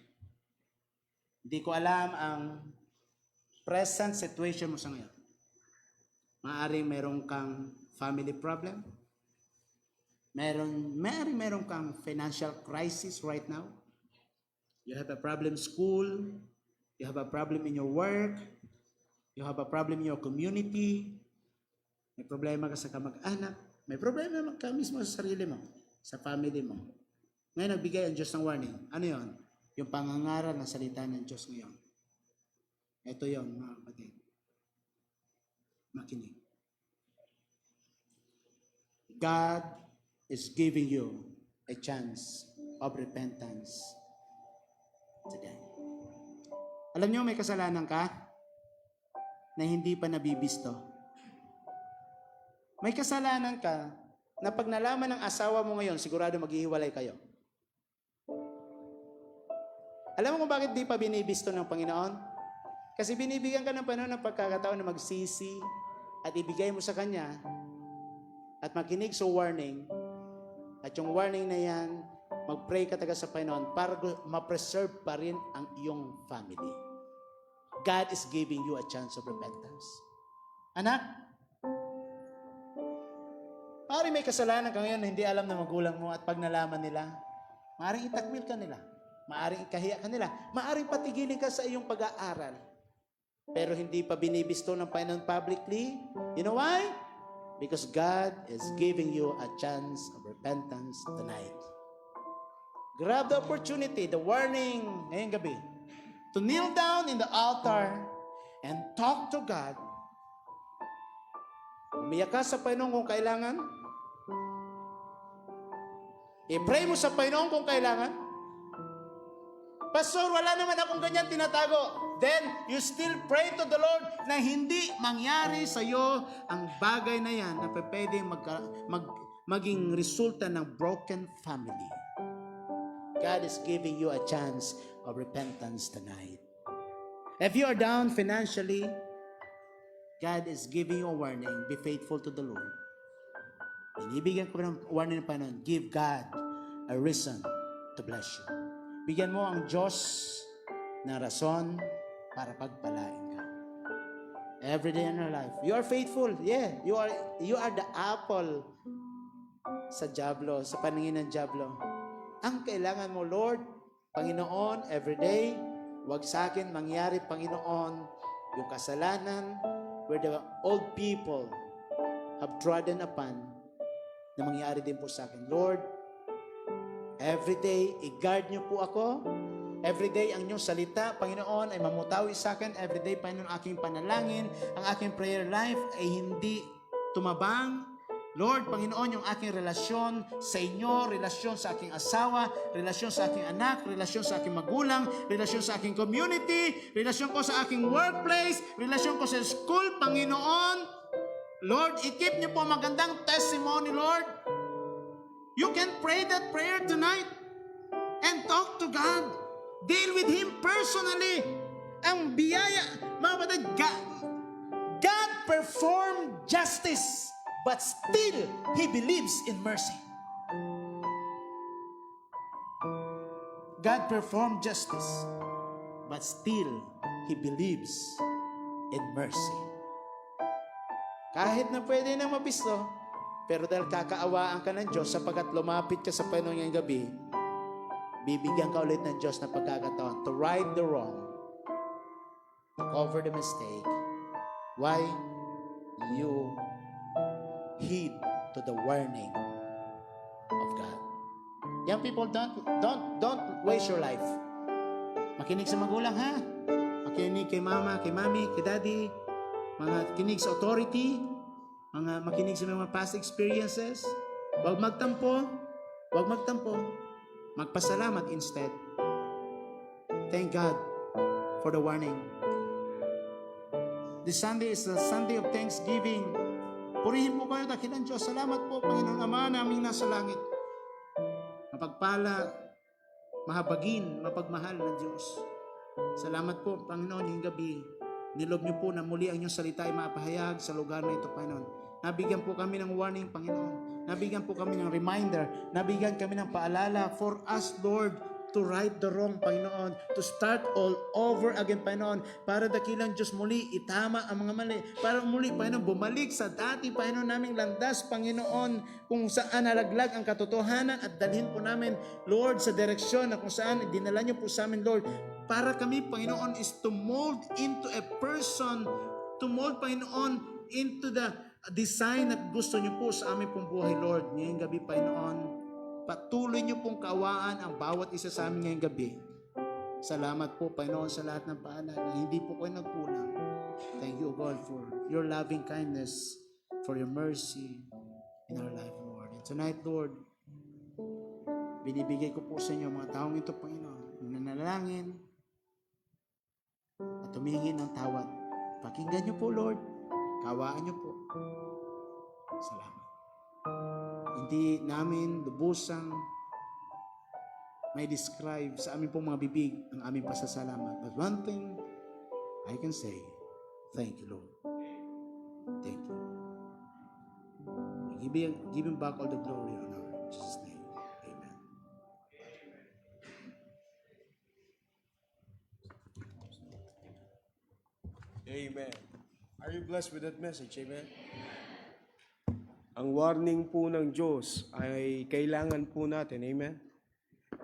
Hindi ko alam ang present situation mo sa ngayon. Maaaring meron kang family problem. Meron kang financial crisis right now. You have a problem in school. You have a problem in your work. You have a problem in your community. May problema ka sa kamag-anak. May problema ka mismo sa sarili mo, sa family mo. Ngayon, nagbigay ang Diyos ng warning. Ano yon? Yung pangangaral ng salita ng Diyos ngayon. Ito yon, mga kapatid. Makinig. God is giving you a chance of repentance today. Alam niyo, may kasalanan ka na hindi pa nabibisto. May kasalanan ka na pag nalaman ng asawa mo ngayon, sigurado maghihiwalay kayo. Alam mo kung bakit di pa binibisto ng Panginoon? Kasi binibigyan ka ng Panginoon ng pagkakataon na magsisi at ibigay mo sa Kanya at makinig sa warning. At yung warning na yan, mag-pray ka taga sa Panginoon para ma-preserve pa rin ang iyong family. God is giving you a chance of repentance. Anak, maaaring may kasalanan ka ngayon na hindi alam ng magulang mo at pag nalaman nila, maaaring itakwil ka nila, maaaring ikahiya ka nila, maaaring patigilin ka sa iyong pag-aaral. Pero hindi pa binibisto ng Panginoon publicly. You know why? Because God is giving you a chance of repentance tonight. Grab the opportunity, the warning ngayong gabi, to kneel down in the altar and talk to God. Umiyak ka sa Panginoon kung kailangan. I-pray mo sa Panginoon kung kailangan. Pastor, wala naman akong ganyan tinatago. Then, you still pray to the Lord na hindi mangyari sa iyo ang bagay na yan na pwede maging resulta ng broken family. God is giving you a chance of repentance tonight. If you are down financially, God is giving you a warning. Be faithful to the Lord. Inibigyan ko ng warning ng Panginoon. Give God a reason to bless you. Bigyan mo ang Diyos na rason para pagpalain ka. Every day in your life. You are faithful. Yeah, you are the apple sa diablo, sa paningin ng diablo. Ang kailangan mo, Lord, Panginoon, every day, wag sa akin mangyari, Panginoon, yung kasalanan where the old people have trodden upon na mangyari din po sa akin. Lord, every day, i-guard niyo po ako. Every day, ang inyong salita, Panginoon, ay mamutawi sa akin. Every day, Panginoon, aking panalangin, ang aking prayer life ay hindi tumabang. Lord, Panginoon, yung aking relasyon sa inyo, relasyon sa aking asawa, relasyon sa aking anak, relasyon sa aking magulang, relasyon sa aking community, relasyon ko sa aking workplace, relasyon ko sa school, Panginoon. Lord, i-keep niyo po magandang testimony, Lord. You can pray that prayer tonight and talk to God. Deal with Him personally. Ang biyaya, mga kapatid, God performed justice, but still, He believes in mercy. God performed justice, but still, He believes in mercy. Kahit na pwede na mabisto, pero dahil kakaawaan ka ng Diyos sapagkat lumapit ka sa Panginoon ngayong gabi, bibigyan ka ulit ng Diyos na pagkakataon to right the wrong, to cover the mistake. Why? You heed to the warning of God. Young people, don't waste your life. Makinig sa magulang, ha? Makinig kay mama, kay mami, kay daddy, mga kinig sa authority, mga makinig sa mga past experiences. Huwag magtampo, magpasalamat instead. Thank God for the warning. This Sunday is a Sunday of Thanksgiving. Purihin mo kayo, dakilan Diyos. Salamat po, Panginoon Ama naming nasa langit. Mapagpala, mahabagin, mapagmahal ng Diyos. Salamat po, Panginoon, yung gabi. Nilob niyo po na muli ang inyong salita ay mapahayag sa lugar na ito, Panginoon. Nabigyan po kami ng warning, Panginoon. Nabigyan po kami ng reminder. Nabigyan kami ng paalala for us, Lord, to right the wrong, Panginoon. To start all over again, Panginoon. Para dakilang Diyos muli itama ang mga mali. Para muli, Panginoon, bumalik sa dati, Panginoon, naming landas, Panginoon, kung saan nalaglag ang katotohanan at dalhin po namin, Lord, sa direksyon na kung saan dinala niyo po sa amin, Lord. Para kami, Panginoon, is to mold into a person, to mold, Panginoon, into the design at gusto niyo po sa aming pong buhay, Lord. Ngayong gabi, Panginoon, patuloy niyo pong kaawaan ang bawat isa sa amin ngayong gabi. Salamat po, Panginoon, sa lahat ng paalala. Hindi po kayo nagkulang. Thank you, God, for your loving kindness, for your mercy in our life, Lord. And tonight, Lord, binibigay ko po sa inyo mga taong ito, Panginoon, nanalangin at humingi ng tawad. Pakinggan niyo po, Lord. Kawaan niyo po. Salamat. Hindi namin lubusang may describe sa aming pong mga bibig ang aming pasasalamat. But one thing I can say, thank you, Lord. Thank you. Give Him back all the glory and honor. In Jesus' name. Amen. Amen. Are you blessed with that message? Amen. Ang warning po ng Diyos ay kailangan po natin. Amen.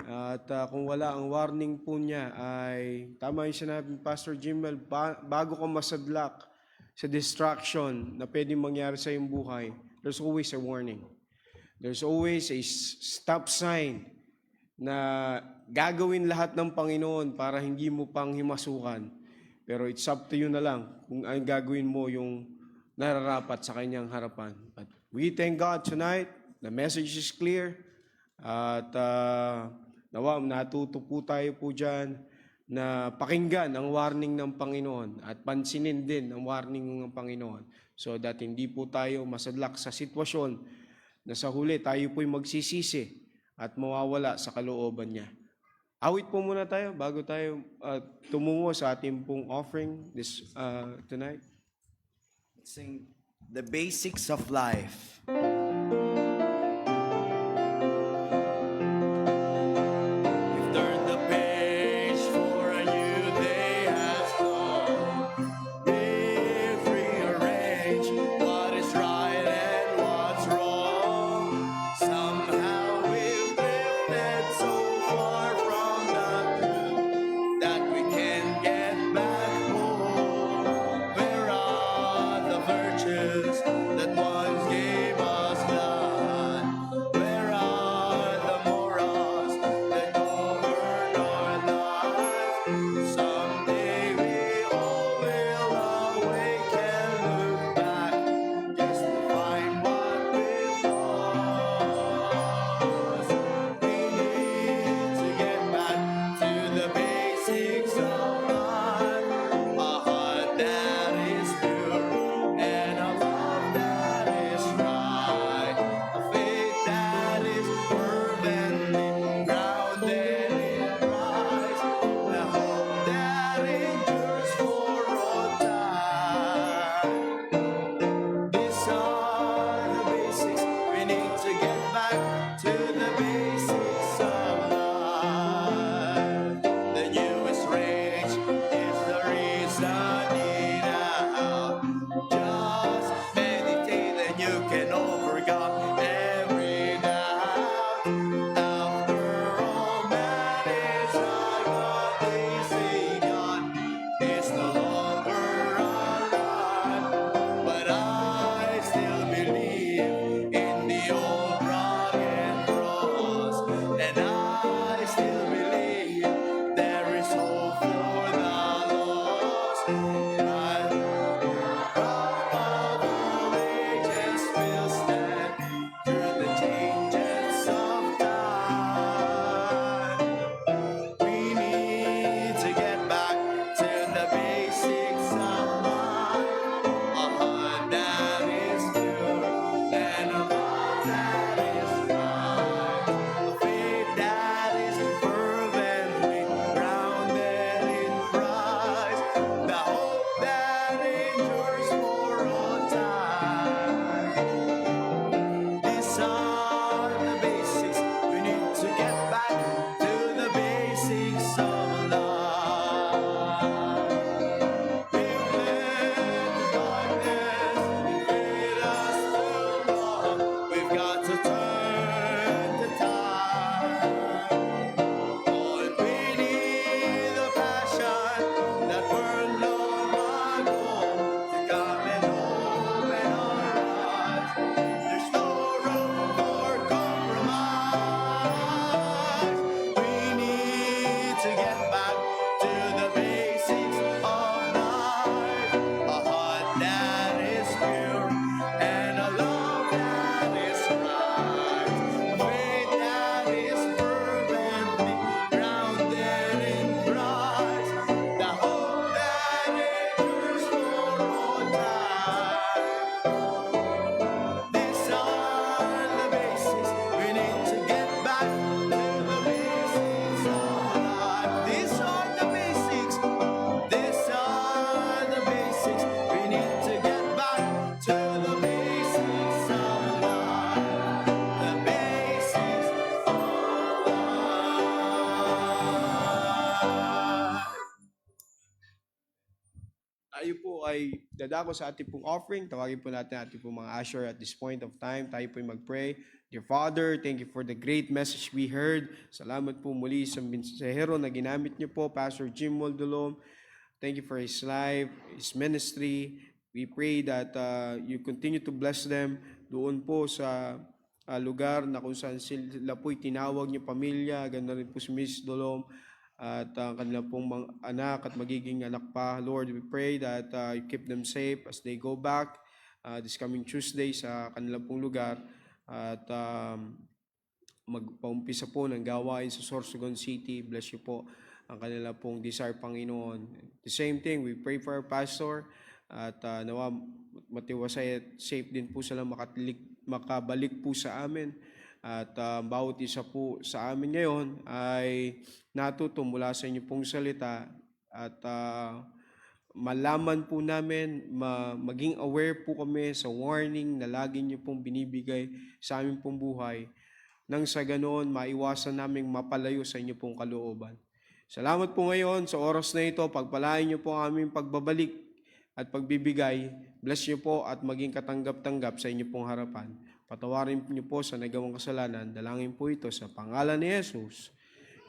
At kung wala ang warning po niya ay tama yung sinabi ni Pastor Jimmel, bago ka masadlak sa distraction na pwedeng mangyari sa iyong buhay, there's always a warning. There's always a stop sign na gagawin lahat ng Panginoon para hindi mo pang himasukan. Pero it's up to you na lang kung ang gagawin mo yung nararapat sa kanyang harapan. But we thank God tonight. The message is clear. At nawa, natuto po tayo po dyan na pakinggan ang warning ng Panginoon at pansinin din ang warning ng Panginoon so that hindi po tayo masadlak sa sitwasyon na sa huli tayo po'y magsisisi at mawawala sa kalooban niya. Awit po muna tayo bago tayo tumungo sa ating pong offering this tonight. Sing the basics of life. We've turned the page for a new day has come. We've rearranged what is right and what's wrong. Somehow we've drifted so far from the truth that we can't get back home. Where are the virtues that once gave us life? tayo po ay dadako sa ating pong offering. Tawagin po natin ating pong mga usher at this point of time. Tayo po ay mag-pray. Dear Father, thank you for the great message we heard. Salamat po muli sa mensahero na ginamit niyo po, Pastor Jim Moldolom. Thank you for his life, his ministry. We pray that you continue to bless them doon po sa lugar na kung saan sila po'y tinawag niyo pamilya. Ganda rin po si Miss Dolom at kanilang pong mga anak at magiging anak pa. Lord, we pray that you keep them safe as they go back this coming Tuesday sa kanilang pong lugar. At magpaumpisa po ng gawain sa Sorsogon City. Bless you po ang kanila pong desire, Panginoon. The same thing, we pray for our pastor at nawa matiwasay at safe din po sila makabalik po sa amin. At bawat isa po sa amin ngayon ay natuto mula sa inyo pong salita at malaman po namin, maging aware po kami sa warning na lagi niyo pong binibigay sa aming pong buhay nang sa ganoon maiwasan naming mapalayo sa inyo pong kalooban. Salamat po ngayon sa oras na ito. Pagpalain niyo po ang aming pagbabalik at pagbibigay. Bless niyo po at maging katanggap-tanggap sa inyo pong harapan. Patawarin niyo po sa nagawang kasalanan. Dalangin po ito sa pangalan ni Jesus.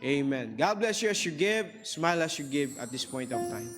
Amen. God bless you as you give. Smile as you give at this point of time.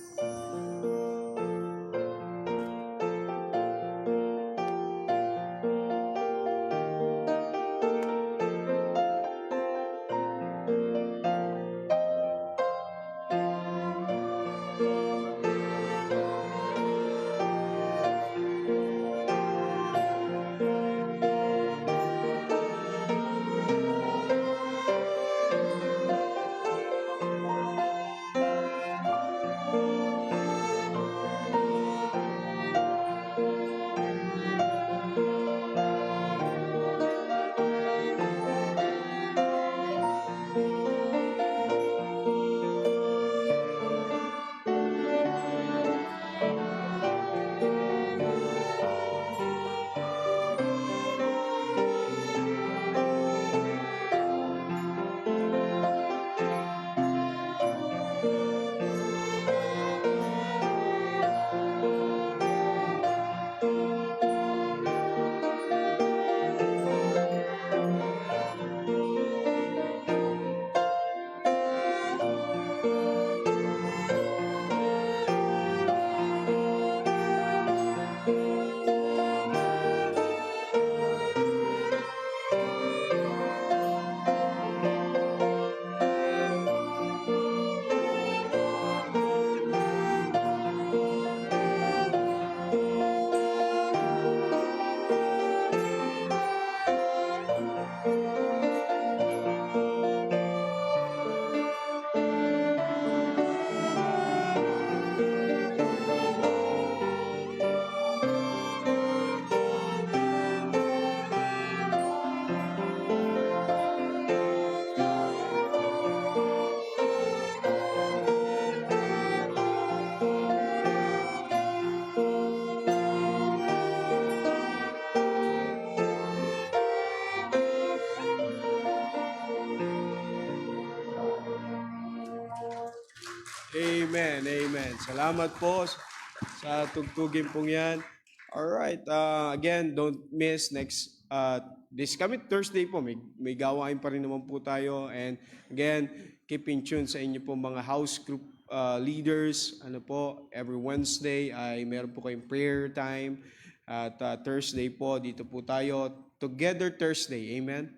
Amen, amen. Salamat po sa tugtugin pong yan. Alright, again, don't miss this coming Thursday po, may gawain pa rin naman po tayo. And again, keep in tune sa inyo po mga house group leaders. Ano po, every Wednesday ay meron po kayong prayer time. At Thursday po, dito po tayo. Together Thursday, amen?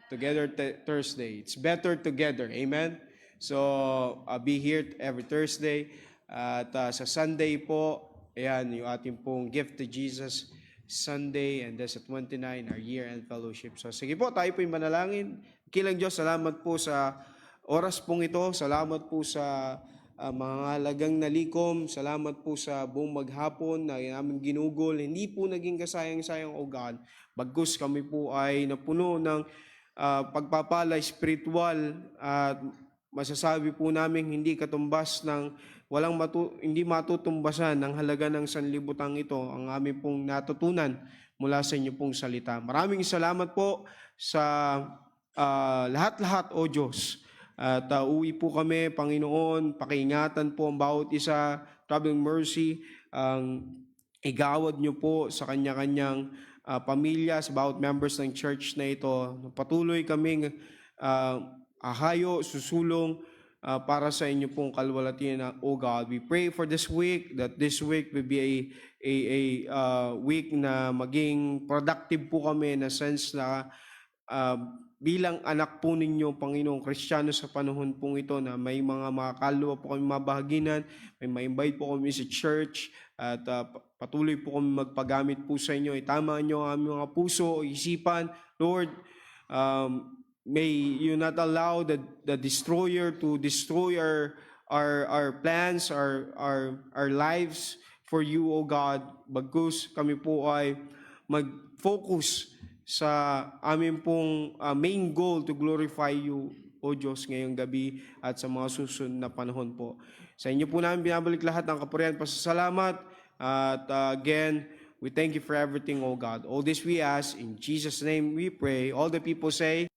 Together Thursday. It's better together, amen? So, be here every Thursday. At sa Sunday po, ayan, yung ating pong Gift to Jesus Sunday, and then sa 29, our year-end fellowship. So, sige po, tayo po yung manalangin. Kilang Diyos, salamat po sa oras pong ito. Salamat po sa mga halagang nalikom. Salamat po sa buong maghapon na aming ginugol. Hindi po naging kasayang-sayang, O God. Bagkus kami po ay napuno ng pagpapala spiritual at masasabi po namin hindi katumbas ng hindi matutumbasan ng halaga ng sanlibutang ito ang aming pong natutunan mula sa inyo pong salita. Maraming salamat po sa lahat-lahat, O Diyos. At uwi po kami, Panginoon, pakiingatan po ang bawat isa, traveling mercy, ang igawad niyo po sa kanya-kanyang pamilya, sa bawat members ng church na ito. Patuloy kaming ahayo, susulong para sa inyo pong kalwalatian, O God. We pray for this week, that this week will be a week na maging productive po kami, na sense na bilang anak po ninyo, Panginoong Kristiyano sa panahon pong ito, na may mga kaluluwa po kami mabahaginan, may ma-invite po kami sa church, at patuloy po kami magpagamit po sa inyo. Itama nyo ang aming mga puso, isipan. Lord, may you not allow the destroyer to destroy our plans, our lives for you, O God. Bagkus kami po ay mag-focus sa amin pong main goal to glorify you, O Diyos, ngayong gabi at sa mga susunod na panahon po. Sa inyo po namin binabalik lahat ng kapurihan, pasasalamat. At again, we thank you for everything, O God. All this we ask, in Jesus' name we pray. All the people say,